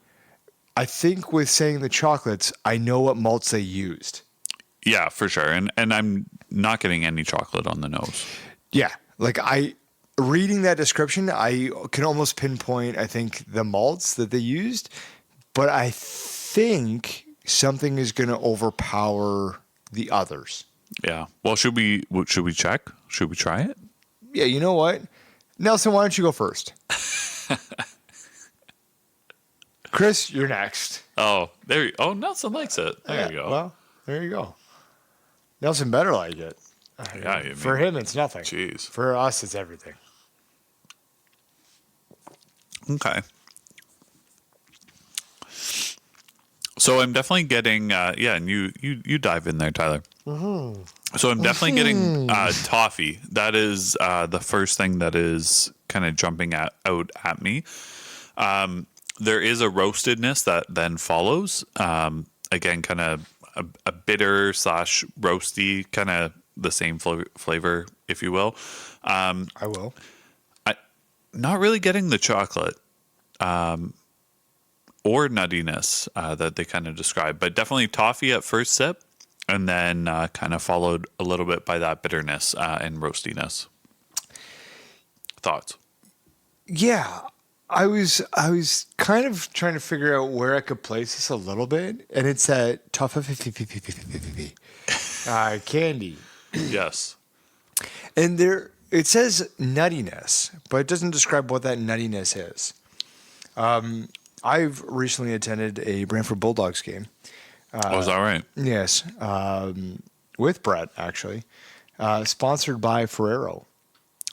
I think with saying the chocolates, I know what malts they used. Yeah, for sure. And I'm not getting any chocolate on the nose. Yeah. Like reading that description, I can almost pinpoint, I think, the malts that they used. But I think something is going to overpower the others. Yeah. Well, should we check? Should we try it? Yeah, you know what? Nelson, why don't you go first? Chris, you're next. Oh, Nelson likes it. There you go. Well, there you go. Nelson better like it. Yeah, for him, it's nothing. Jeez. For us, it's everything. Okay. So I'm definitely getting, and you dive in there, Tyler. Mm-hmm. So I'm definitely getting toffee. That is the first thing that is kind of jumping out at me. There is a roastedness that then follows. Again, kind of a bitter / roasty, kind of the same flavor, if you will. I will. Not really getting the chocolate or nuttiness that they kind of describe, but definitely toffee at first sip, and then kind of followed a little bit by that bitterness and roastiness. Thoughts? Yeah, I was kind of trying to figure out where I could place this a little bit, and it's that toffee candy. Yes. And it says nuttiness, but it doesn't describe what that nuttiness is. I've recently attended a Brantford Bulldogs game. Is that right? Yes, with Brett, actually. Sponsored by Ferrero.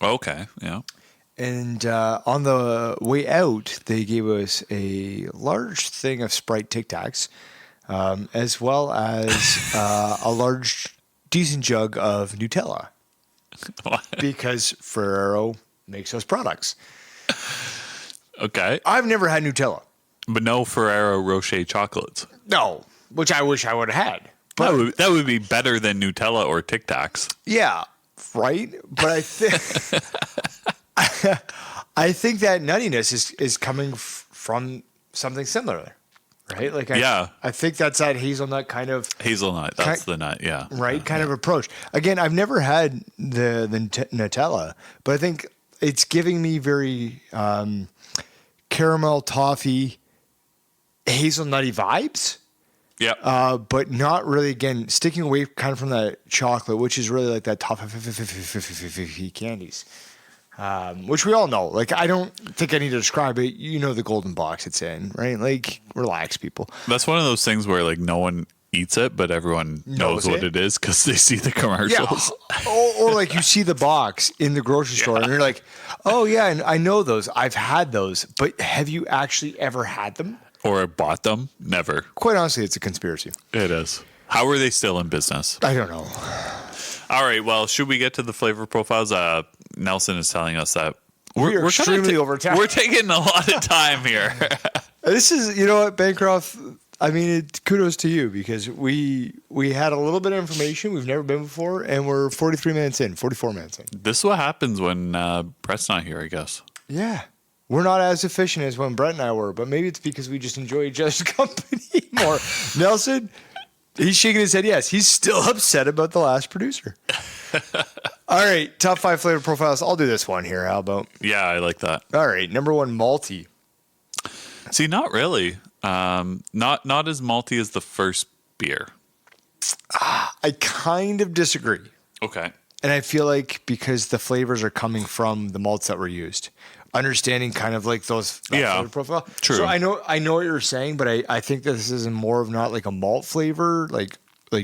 Okay, yeah. And on the way out, they gave us a large thing of Sprite Tic Tacs, as well as a large, decent jug of Nutella. Because Ferrero makes those products. Okay. I've never had Nutella. But no Ferrero Rocher chocolates. No, which I wish I would have had. But that would be better than Nutella or Tic Tacs. Yeah, right? But I think I think that nuttiness is coming from something similar, right? Like I think that's that hazelnut kind of hazelnut. That's the nut, yeah. Right, kind of approach. Again, I've never had the Nutella, but I think it's giving me very caramel toffee, hazelnutty vibes. Yeah. But not really, again, sticking away kind of from that chocolate, which is really like that toffee candies. Which we all know. Like, I don't think I need to describe it. You know the golden box it's in, right? Like, relax, people. That's one of those things where, like, no one eats it, but everyone knows what it is because they see the commercials. Yeah. or like you see the box in the grocery store and you're like, oh, yeah, and I know those. I've had those. But have you actually ever had them? Or bought them? Never. Quite honestly, it's a conspiracy. It is. How are they still in business? I don't know. All right. Well, should we get to the flavor profiles? Nelson is telling us that we're extremely over time. We're taking a lot of time here. This is, you know what, Bancroft, I mean, kudos to you because we had a little bit of information we've never been before, and we're 44 minutes in. This is what happens when Brett's not here, I guess. Yeah. We're not as efficient as when Brett and I were, but maybe it's because we just enjoy each other's company more. Nelson, he's shaking his head yes. He's still upset about the last producer. All right, top 5 flavor profiles. I'll do this one here. How about? Yeah, I like that. All right, number 1, malty. See, not really. Not as malty as the first beer. I kind of disagree. Okay. And I feel like because the flavors are coming from the malts that were used, understanding kind of like that flavor profile. True. So I know what you're saying, but I think that this is more of not like a malt flavor, like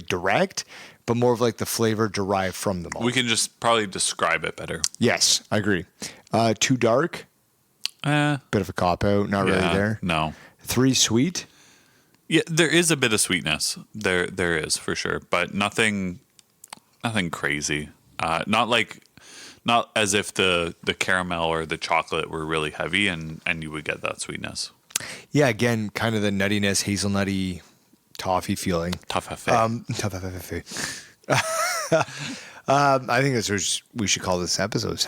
direct, but more of like the flavor derived from the malt. We can just probably describe it better. Yes, I agree. Too dark. Bit of a cop out. Not really there. No. 3 sweet. Yeah, there is a bit of sweetness. There is for sure, but nothing crazy. Not as if the caramel or the chocolate were really heavy and you would get that sweetness. Yeah, again, kind of the nuttiness, hazelnutty, toffee feeling. Toffee. Toffee. I think that's what we should call this episode.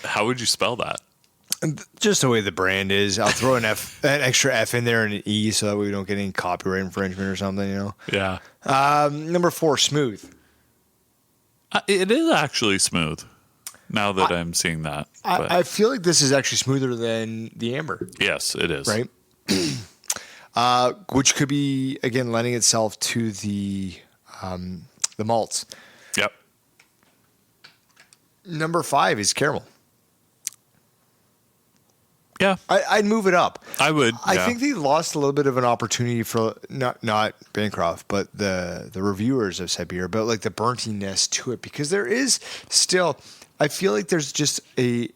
How would you spell that? Just the way the brand is. I'll throw an extra F in there and an E so that we don't get any copyright infringement or something, you know? Yeah. Number 4, smooth. It is actually smooth now that I'm seeing that. I feel like this is actually smoother than the amber. Yes, it is. Right? Which could be, again, lending itself to the malts. Yep. Number 5 is caramel. Yeah. I'd move it up. I would. I think they lost a little bit of an opportunity for not Bancroft, but the reviewers of said beer, but like the burntiness to it, because there is still, I feel like there's just I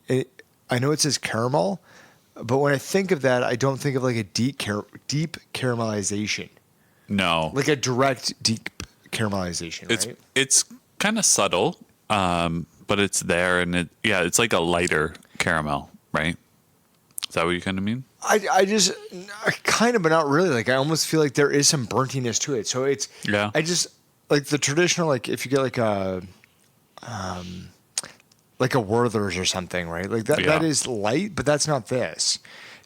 know it says caramel, but when I think of that, I don't think of like a deep caramelization. No. Like a direct deep caramelization, right? It's kind of subtle, but it's there, and it's like a lighter caramel, right? Is that what you kind of mean? I just kind of, but not really. Like I almost feel like there is some burntiness to it. So it's I just like the traditional, like if you get like a Werther's or something, right? Like that that is light, but that's not this.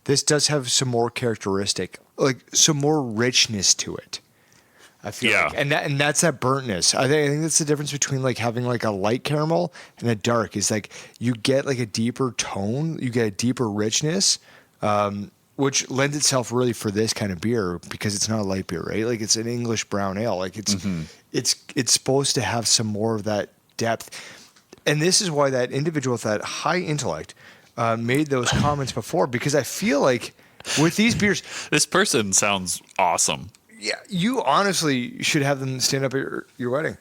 This does have some more characteristic, like some more richness to it. I feel like, and that's that burntness. I think that's the difference between like having like a light caramel and a dark. Is like you get like a deeper tone, you get a deeper richness, which lends itself really for this kind of beer because it's not a light beer, right? Like it's an English brown ale. Like it's supposed to have some more of that depth, and this is why that individual with that high intellect made those comments before, because I feel like with these beers, this person sounds awesome. Yeah, you honestly should have them stand up at your wedding.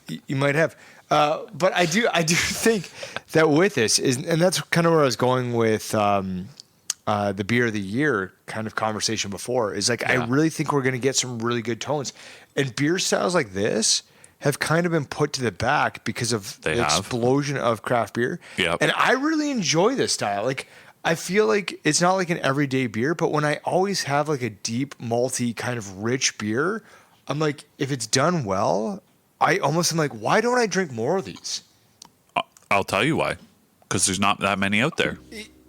You might have, but I do think that with this and that's kind of where I was going with the beer of the year kind of conversation before. Is like I really think we're going to get some really good tones, and beer styles like this have kind of been put to the back because of the explosion of craft beer. Yep. And I really enjoy this style. Like, I feel like it's not like an everyday beer, but when I always have like a deep, malty, kind of rich beer, I'm like, if it's done well, I almost am like, why don't I drink more of these? I'll tell you why. Because there's not that many out there.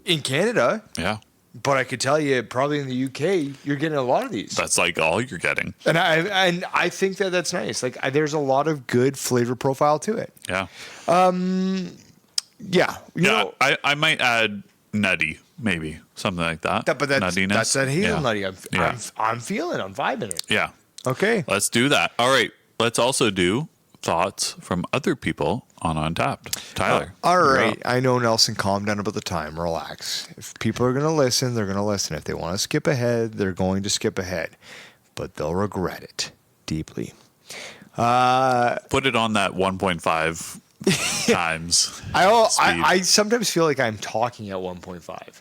In Canada. Yeah. But I could tell you, probably in the UK, you're getting a lot of these. That's like all you're getting. And I think that that's nice. Like, there's a lot of good flavor profile to it. Yeah. Yeah. You know, I might add nutty, maybe something like that. But that's nuttiness. That's that hazelnutty. Yeah. I'm feeling. I'm vibing it. Yeah. Okay. Let's do that. All right. Let's also do thoughts from other people on Untapped. Tyler. All right. I know, Nelson, calm down about the time. Relax. If people are going to listen, they're going to listen. If they want to skip ahead, they're going to skip ahead. But they'll regret it deeply. Put it on that 1.5 times. I sometimes feel like I'm talking at 1.5.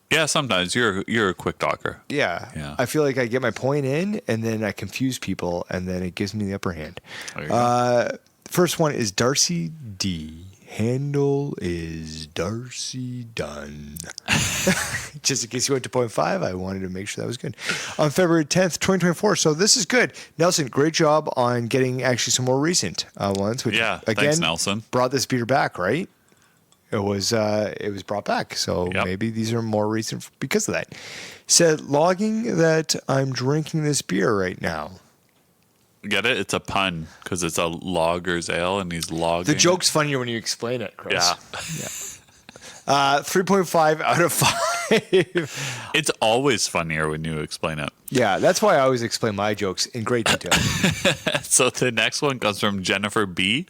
Yeah, sometimes you're a quick talker. Yeah. I feel like I get my point in, and then I confuse people, and then it gives me the upper hand. First one is Darcy D. Handle is Darcy Dunn. Just in case you went to 0.5, I wanted to make sure that was good. On February 10th, 2024. So this is good. Nelson, great job on getting actually some more recent ones. Which, again, thanks, Nelson. Brought this beer back, right? It was brought back. So maybe these are more recent because of that. Said, logging that I'm drinking this beer right now. Get it? It's a pun because it's a logger's ale and he's logging. The joke's funnier when you explain it, Chris. Yeah. 3.5 out of 5. It's always funnier when you explain it. Yeah, that's why I always explain my jokes in great detail. So the next one comes from Jennifer B.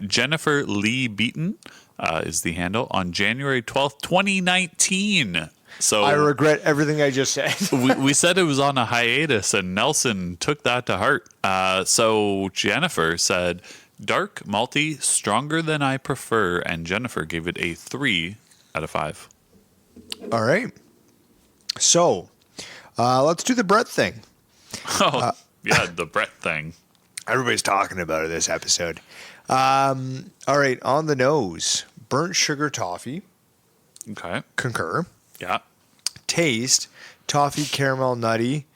Jennifer Lee Beaton is the handle on January 12th, 2019. So I regret everything I just said. we said it was on a hiatus, and Nelson took that to heart. So Jennifer said, dark, malty, stronger than I prefer, and Jennifer gave it a 3 out of 5. All right. So let's do the Brett thing. Oh, yeah, the Brett thing. Everybody's talking about it this episode. All right, on the nose, burnt sugar toffee. Okay. Concur. Yeah. Taste, toffee, caramel, nutty.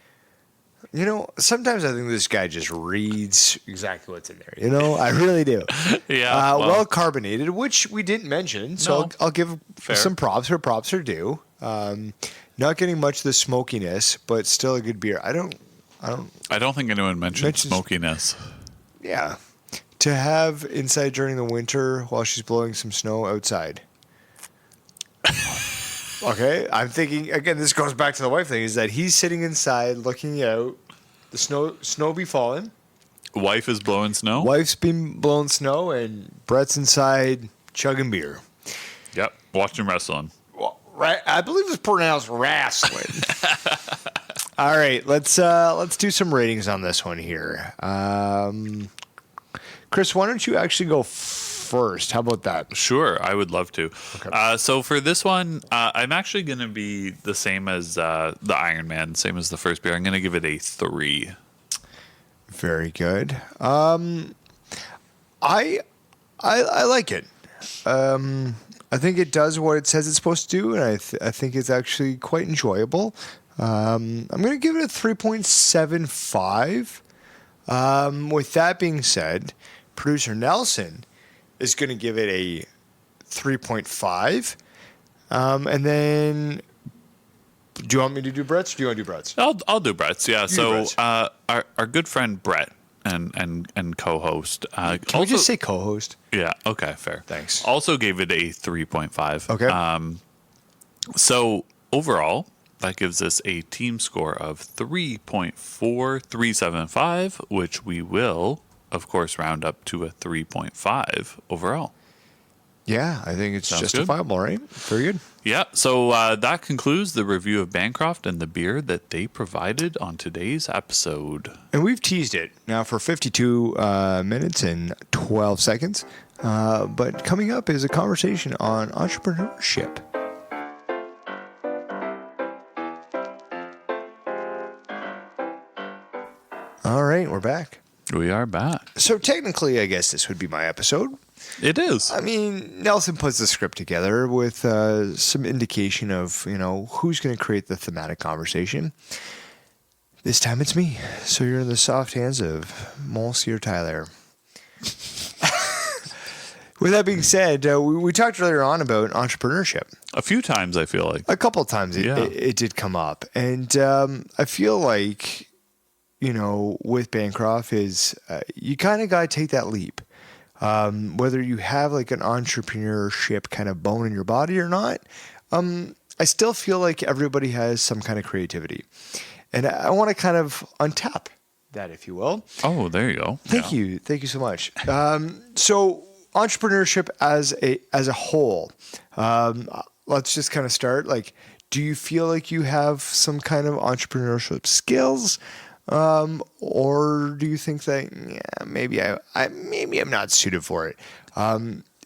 You know, sometimes I think this guy just reads exactly what's in there. You know, I really do. Yeah. Well carbonated, which we didn't mention. So No. I'll give Fair. some props where props are due. Not getting much of the smokiness, but still a good beer. I don't think anyone mentioned smokiness. Yeah. To have inside during the winter while she's blowing some snow outside. Okay. I'm thinking, again, this goes back to the wife thing, is that he's sitting inside looking out. The snow be falling. Wife is blowing snow? Wife's been blowing snow, and Brett's inside chugging beer. Yep. Watching wrestling. Well, right. I believe it's pronounced wrestling. All right. Let's do some ratings on this one here. Chris, why don't you actually go first? How about that? Sure, I would love to. Okay. So for this one, I'm actually going to be the same as the Iron Man, same as the first beer. I'm going to give it a 3. Very good. I like it. I think it does what it says it's supposed to do, and I think it's actually quite enjoyable. I'm going to give it a 3.75. With that being said, producer Nelson is going to give it a 3.5. And then, do you want me to do Brett's? Or do you want to do Brett's? I'll do Brett's. Yeah. So Brett's. Our good friend Brett and co-host. Can we just say co-host? Yeah. Okay. Fair. Thanks. Also gave it a 3.5. Okay. So overall, that gives us a team score of 3.4375, which we will, of course, round up to a 3.5 overall. Yeah, I think it's Sounds justifiable, right? Very good. Yeah, so that concludes the review of Bancroft and the beer that they provided on today's episode. And we've teased it now for 52 minutes and 12 seconds. But coming up is a conversation on entrepreneurship. All right, we're back. We are back. So technically, I guess this would be my episode. It is. I mean, Nelson puts the script together with some indication of, you know, who's going to create the thematic conversation. This time it's me. So you're in the soft hands of Monsieur Tyler. With that being said, we talked earlier on about entrepreneurship. A few times, I feel like. A couple of times it did come up. And I feel like, you know, with Bancroft is you kind of got to take that leap. Whether you have like an entrepreneurship kind of bone in your body or not, I still feel like everybody has some kind of creativity. And I want to kind of untap that, if you will. Oh, there you go. Thank you. Thank you so much. So entrepreneurship as a whole, let's just kind of start. Like, do you feel like you have some kind of entrepreneurship skills? Or do you think that maybe I'm not suited for it?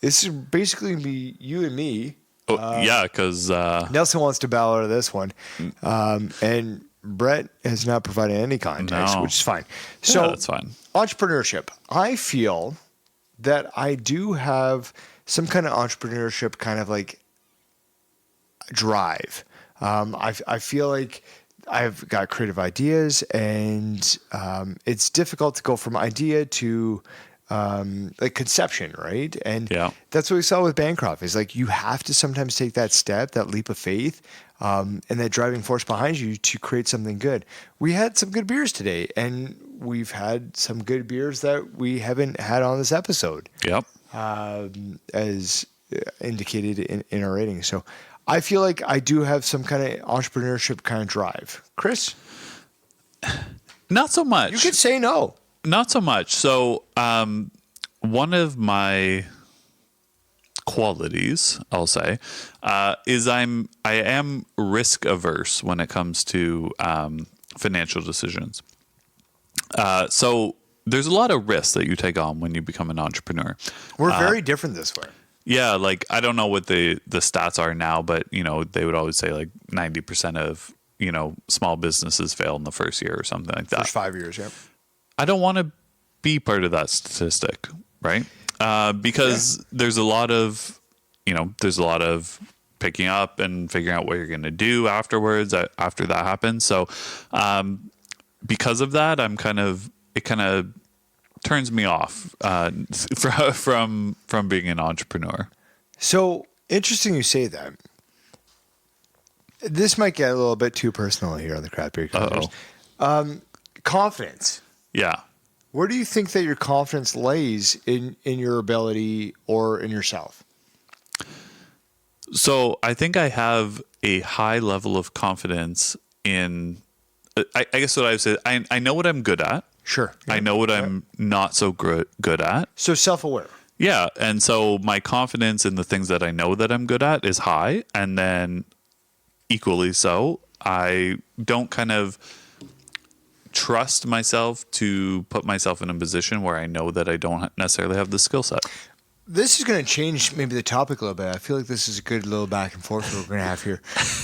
This is basically be you and me. Yeah, because Nelson wants to bow out of this one, and Brett has not provided any context, which is fine. So that's fine. Entrepreneurship. I feel that I do have some kind of entrepreneurship kind of like drive. I feel like I've got creative ideas, and it's difficult to go from idea to like conception, right? And that's what we saw with Bancroft. Is like you have to sometimes take that step, that leap of faith, and that driving force behind you to create something good. We had some good beers today, and we've had some good beers that we haven't had on this episode. Yep. As indicated in our rating. So I feel like I do have some kind of entrepreneurship kind of drive. Chris, Not so much. you could say no. Not so much. So, one of my qualities, I'll say, is I am risk averse when it comes to financial decisions. So there's a lot of risks that you take on when you become an entrepreneur. We're very different this way. Yeah, like I don't know what the stats are now, but they would always say like 90% of small businesses fail in the first year or something like that. First 5 years, yeah. I don't want to be part of that statistic, right? Because there's a lot of picking up and figuring out what you're going to do afterwards after that happens. So because of that, it kind of turns me off from being an entrepreneur. So interesting you say that. This might get a little bit too personal here on the Craft Beer Connoisseurs. Confidence. Yeah. Where do you think that your confidence lays in your ability or in yourself? So I think I have a high level of confidence in, I guess what I would say, I know what I'm good at. Sure. I know what I'm not so good at. So self-aware. Yeah. And so my confidence in the things that I know that I'm good at is high. And then equally so, I don't kind of trust myself to put myself in a position where I know that I don't necessarily have the skill set. This is going to change maybe the topic a little bit. I feel like this is a good little back and forth we're going to have here.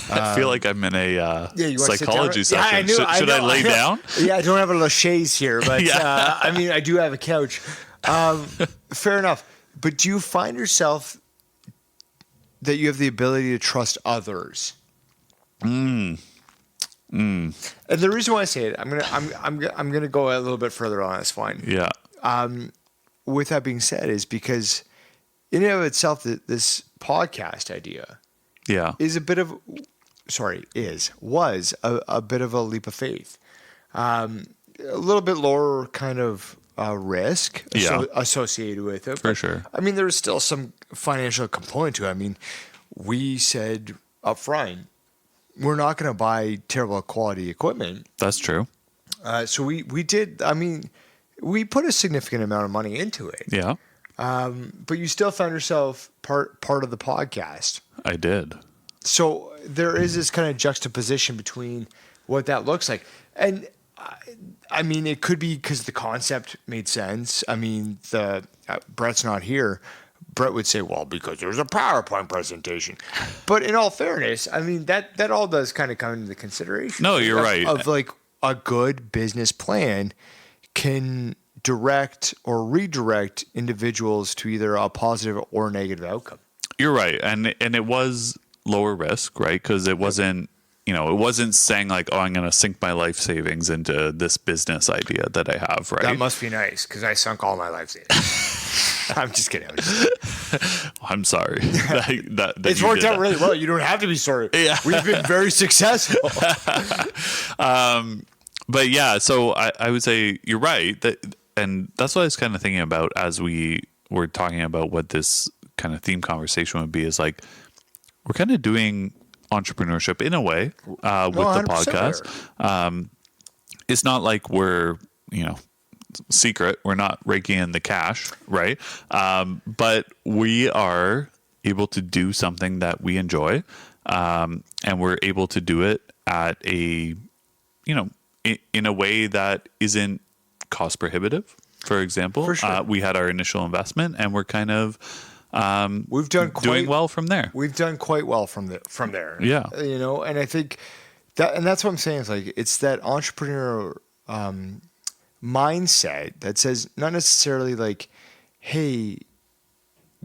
I feel like I'm in a you psychology session. Yeah, should I lay down? Yeah, I don't have a little chaise here, but I mean, I do have a couch. Fair enough. But do you find yourself that you have the ability to trust others? And the reason why I say it, I'm gonna go a little bit further on. It's fine. Yeah. With that being said, is because in and of itself, this podcast idea, is a bit of, was a bit of a leap of faith, a little bit lower kind of risk associated with it. For sure. I mean, there was still some financial component to it. I mean, we said up front, we're not going to buy terrible quality equipment. That's true. So we did. I mean, we put a significant amount of money into it. Yeah. But you still found yourself part of the podcast. I did. So there is this kind of juxtaposition between what that looks like. And I mean, it could be because the concept made sense. I mean, Brett's not here. Brett would say, well, because there's a PowerPoint presentation. But in all fairness, I mean, that all does kind of come into the consideration. No, you're right. Of like a good business plan can direct or redirect individuals to either a positive or negative outcome. You're right. And it was lower risk, right? Because it wasn't, it wasn't saying like, oh, I'm going to sink my life savings into this business idea that I have, right? That must be nice because I sunk all my life savings. I'm just kidding. I'm sorry. that it's worked out really well. You don't have to be sorry. Yeah. We've been very successful. But yeah, so I would say you're right. And that's what I was kind of thinking about as we were talking about what this kind of theme conversation would be, is like, we're kind of doing entrepreneurship in a way with the podcast. It's not like we're, secret. We're not raking in the cash, right? But we are able to do something that we enjoy, and we're able to do it at a, in a way that isn't cost prohibitive. For example, For sure. We had our initial investment, and we're kind of we've done doing well from there. We've done quite well from there. Yeah, and I think that's what I'm saying. Is like it's that entrepreneur mindset that says not necessarily like, hey,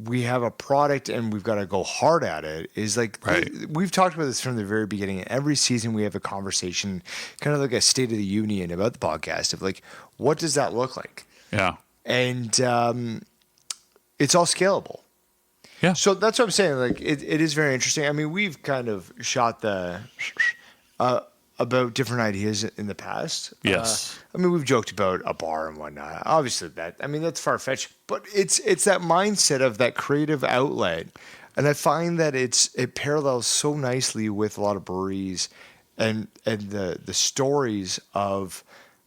we have a product and we've got to go hard at it. Is like, right. We've talked about this from the very beginning. Every season we have a conversation, kind of like a state of the union about the podcast of like, what does that look like? Yeah. And it's all scalable. Yeah. So that's what I'm saying. Like it is very interesting. I mean, we've kind of shot a about different ideas in the past. Yes. I mean, we've joked about a bar and whatnot. Obviously, that's far-fetched, but it's that mindset of that creative outlet. And I find that it parallels so nicely with a lot of breweries and the stories of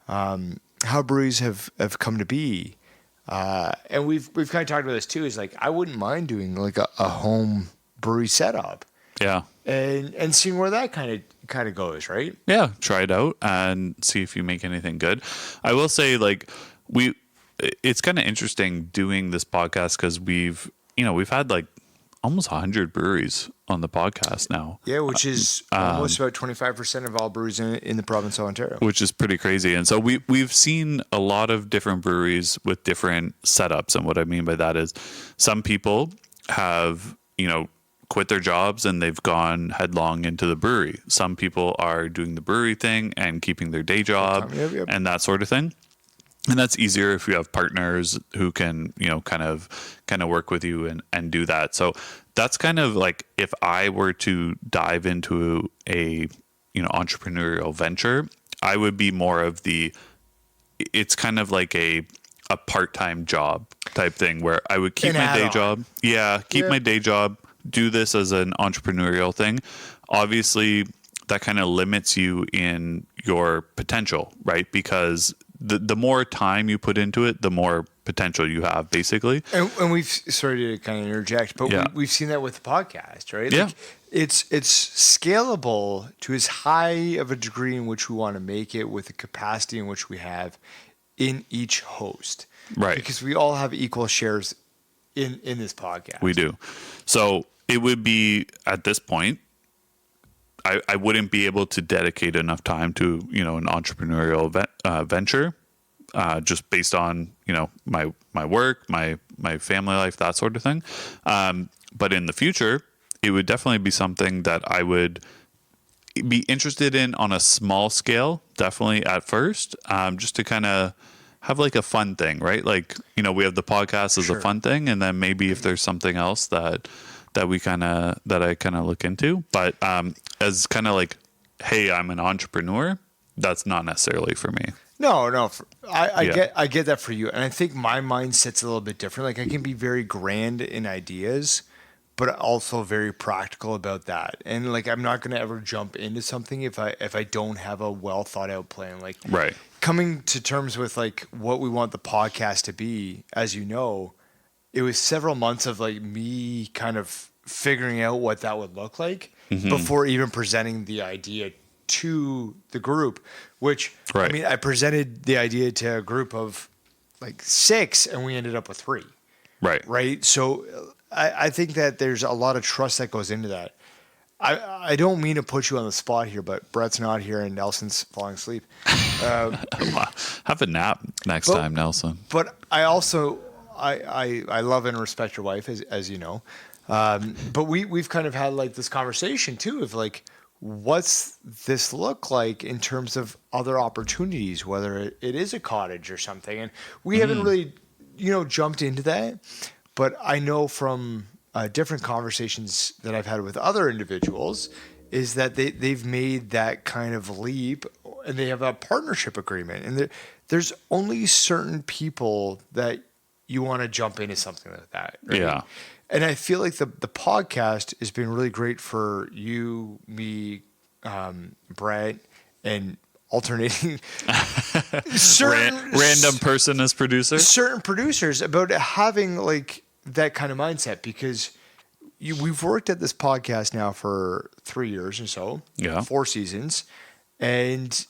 how breweries have come to be. And we've kind of talked about this too, is like, I wouldn't mind doing like a home brewery setup. Yeah. And seeing where that kind of goes, right? Yeah, try it out and see if you make anything good. I will say, like, it's kind of interesting doing this podcast because we've had like almost 100 breweries on the podcast now. Yeah, which is almost about 25% of all breweries in the province of Ontario. Which is pretty crazy. And so we've seen a lot of different breweries with different setups. And what I mean by that is some people have, quit their jobs and they've gone headlong into the brewery. Some people are doing the brewery thing and keeping their day job and that sort of thing. And that's easier if you have partners who can, kind of work with you and do that. So that's kind of like, if I were to dive into a, entrepreneurial venture, I would be more of it's kind of like a part-time job type thing where I would keep my day job. Yeah. Keep my day job, do this as an entrepreneurial thing. Obviously that kind of limits you in your potential, right? Because the more time you put into it, the more potential you have, basically. And we've, sorry to kind of interject, but we've seen that with the podcast, right? Yeah. Like it's scalable to as high of a degree in which we want to make it with the capacity in which we have in each host. Right. Because we all have equal shares in this podcast. We do. So it would be, at this point, I wouldn't be able to dedicate enough time to, an entrepreneurial venture, just based on, my work, my family life, that sort of thing. But in the future, it would definitely be something that I would be interested in on a small scale, definitely at first, just to kind of have like a fun thing, right? Like, we have the podcast as a fun thing, and then maybe if there's something else that I kind of look into, but as kind of like, hey, I'm an entrepreneur, that's not necessarily for me. No, I get that for you, and I think my mindset's a little bit different. Like, I can be very grand in ideas, but also very practical about that. And like, I'm not going to ever jump into something if I don't have a well thought out plan. Like, right. Coming to terms with like what we want the podcast to be, as you know, it was several months of like me kind of figuring out what that would look like before even presenting the idea to the group, which, I mean, I presented the idea to a group of like 6 and we ended up with 3. Right. So I think that there's a lot of trust that goes into that. I don't mean to put you on the spot here, but Brett's not here and Nelson's falling asleep. Have a nap next time, Nelson. But I also, I love and respect your wife, as you know. But we've kind of had like this conversation too of like, what's this look like in terms of other opportunities, whether it is a cottage or something. And we haven't really, jumped into that. But I know from different conversations that I've had with other individuals is that they've made that kind of leap and they have a partnership agreement. And there's only certain people that you want to jump into something like that. Right? Yeah. And I feel like the podcast has been really great for you, me, Brett, and alternating random person as producer. Certain producers about having like that kind of mindset, because we've worked at this podcast now for 3 years or so, 4 seasons, and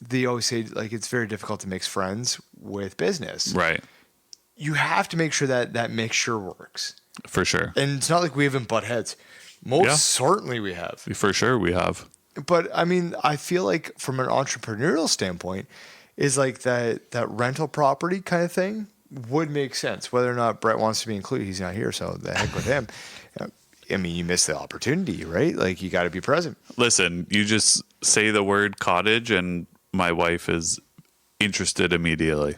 they always say like it's very difficult to mix friends with business. Right. You have to make sure that mixture works. For sure. And it's not like we haven't butt heads. Most certainly we have. For sure we have. But I mean, I feel like from an entrepreneurial standpoint, is like that rental property kind of thing would make sense. Whether or not Brett wants to be included, he's not here, so the heck with him. I mean, you missed the opportunity, right? Like, you got to be present. Listen, you just say the word cottage and my wife is interested immediately.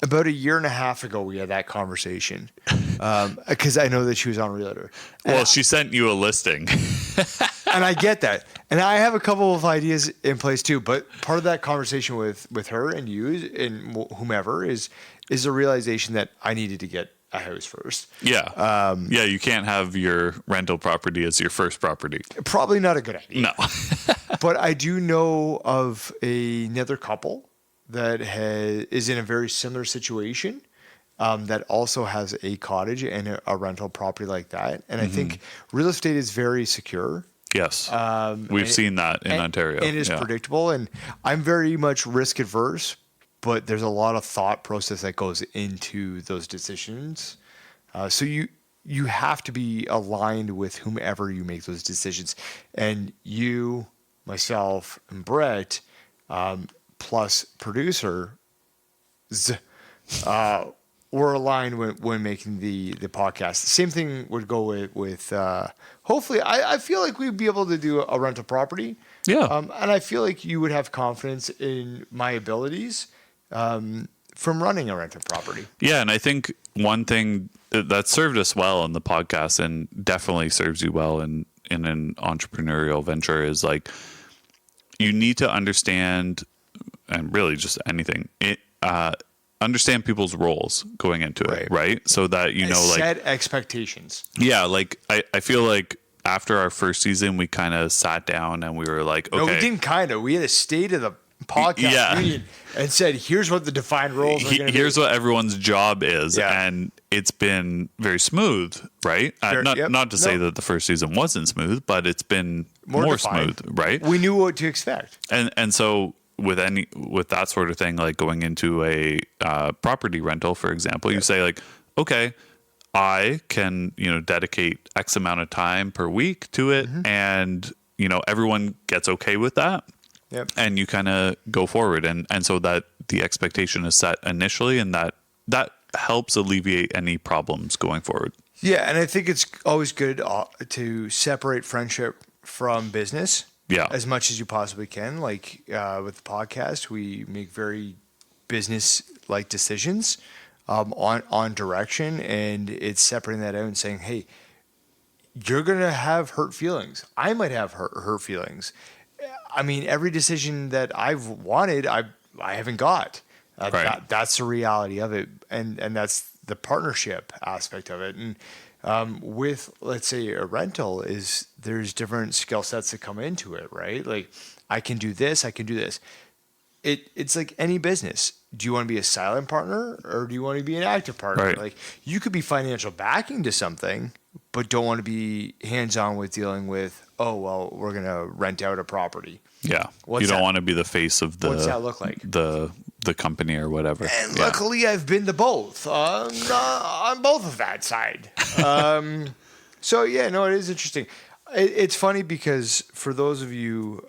About 1.5 years ago, we had that conversation because I know that she was on Realtor. Well, she sent you a listing. And I get that. And I have a couple of ideas in place too. But part of that conversation with her and you and whomever is a realization that I needed to get a house first. Yeah. You can't have your rental property as your first property. Probably not a good idea. No. But I do know of another couple that is in a very similar situation. That also has a cottage and a rental property like that. And I think real estate is very secure. Yes. We've seen that in Ontario. And it's predictable. And I'm very much risk adverse, but there's a lot of thought process that goes into those decisions. So you have to be aligned with whomever you make those decisions. And you, myself, and Brett, plus producer, we're aligned when making the podcast. The same thing would go with hopefully, I feel like we'd be able to do a rental property. Yeah. And I feel like you would have confidence in my abilities from running a rental property. Yeah. And I think one thing that served us well in the podcast and definitely serves you well in an entrepreneurial venture is like, you need to understand, and really just anything, understand people's roles going into it, right? So that, set expectations. Yeah. Like I feel like after our first season, we kind of sat down and we were like, okay. No, we didn't we had a state of the podcast meeting and said, here's what the defined roles are going to be. Here's what everyone's job is. Yeah. And it's been very smooth, right? Not to say that the first season wasn't smooth, but it's been more smooth, right? We knew what to expect. And so with that sort of thing, like going into a property rental, for example, you say like, okay, I can, dedicate X amount of time per week to it. And, everyone gets okay with that. Yep. And you kind of go forward. And so that the expectation is set initially, and that helps alleviate any problems going forward. Yeah. And I think it's always good to separate friendship from business. Yeah. As much as you possibly can. Like with the podcast, we make very business-like decisions on direction, and it's separating that out and saying, hey, you're going to have hurt feelings. I might have hurt feelings. I mean, every decision that I've wanted, I haven't got. That's the reality of it, and that's the partnership aspect of it. And with, let's say, a rental, there's different skill sets that come into it, right? Like, I can do this, I can do this. It's like any business. Do you want to be a silent partner or do you want to be an active partner? Right. Like, you could be financial backing to something, but don't want to be hands-on with dealing with, we're going to rent out a property. Yeah. You don't want to be the face of the, what's that look like? The company or whatever. And luckily I've been to both, on both of that side. So yeah, no, it is interesting. It's funny because for those of you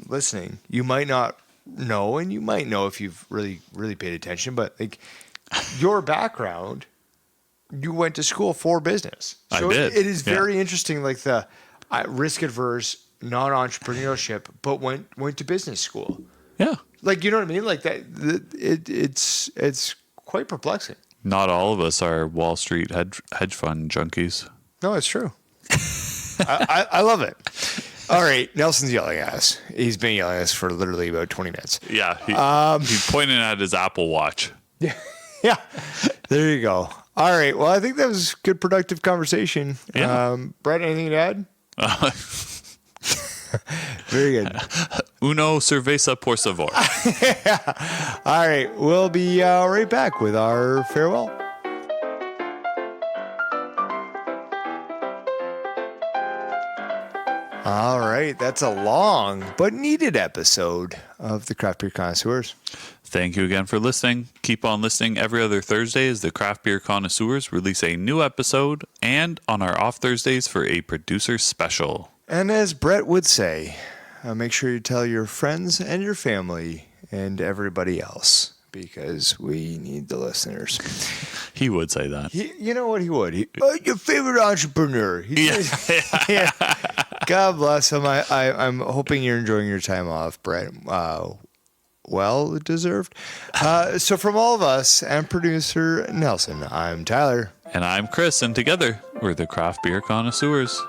listening, you might not know, and you might know if you've really, really paid attention, but like your background, you went to school for business. So I did. It is very interesting, like the risk adverse, non-entrepreneurship, but went to business school. Yeah. Like, you know what I mean? Like that, it's quite perplexing. Not all of us are Wall Street hedge fund junkies. No, it's true. I love it. All right, Nelson's yelling at us. He's been yelling at us for literally about 20 minutes. Yeah, he's pointing at his Apple Watch. Yeah. There you go. All right. Well, I think that was good, productive conversation. Yeah. Brett, anything to add? Very good. Uno cerveza por favor. All right. We'll be right back with our farewell. All right. That's a long but needed episode of the Craft Beer Connoisseurs. Thank you again for listening. Keep on listening every other Thursday as the Craft Beer Connoisseurs release a new episode, and on our off Thursdays for a producer special. And as Brett would say, make sure you tell your friends and your family and everybody else, because we need the listeners. He would say that. You know what he would? Your favorite entrepreneur. Yeah. God bless him. I'm hoping you're enjoying your time off, Brett. Well deserved. So from all of us and producer Nelson, I'm Tyler. And I'm Chris, and together we're the Craft Beer Connoisseurs.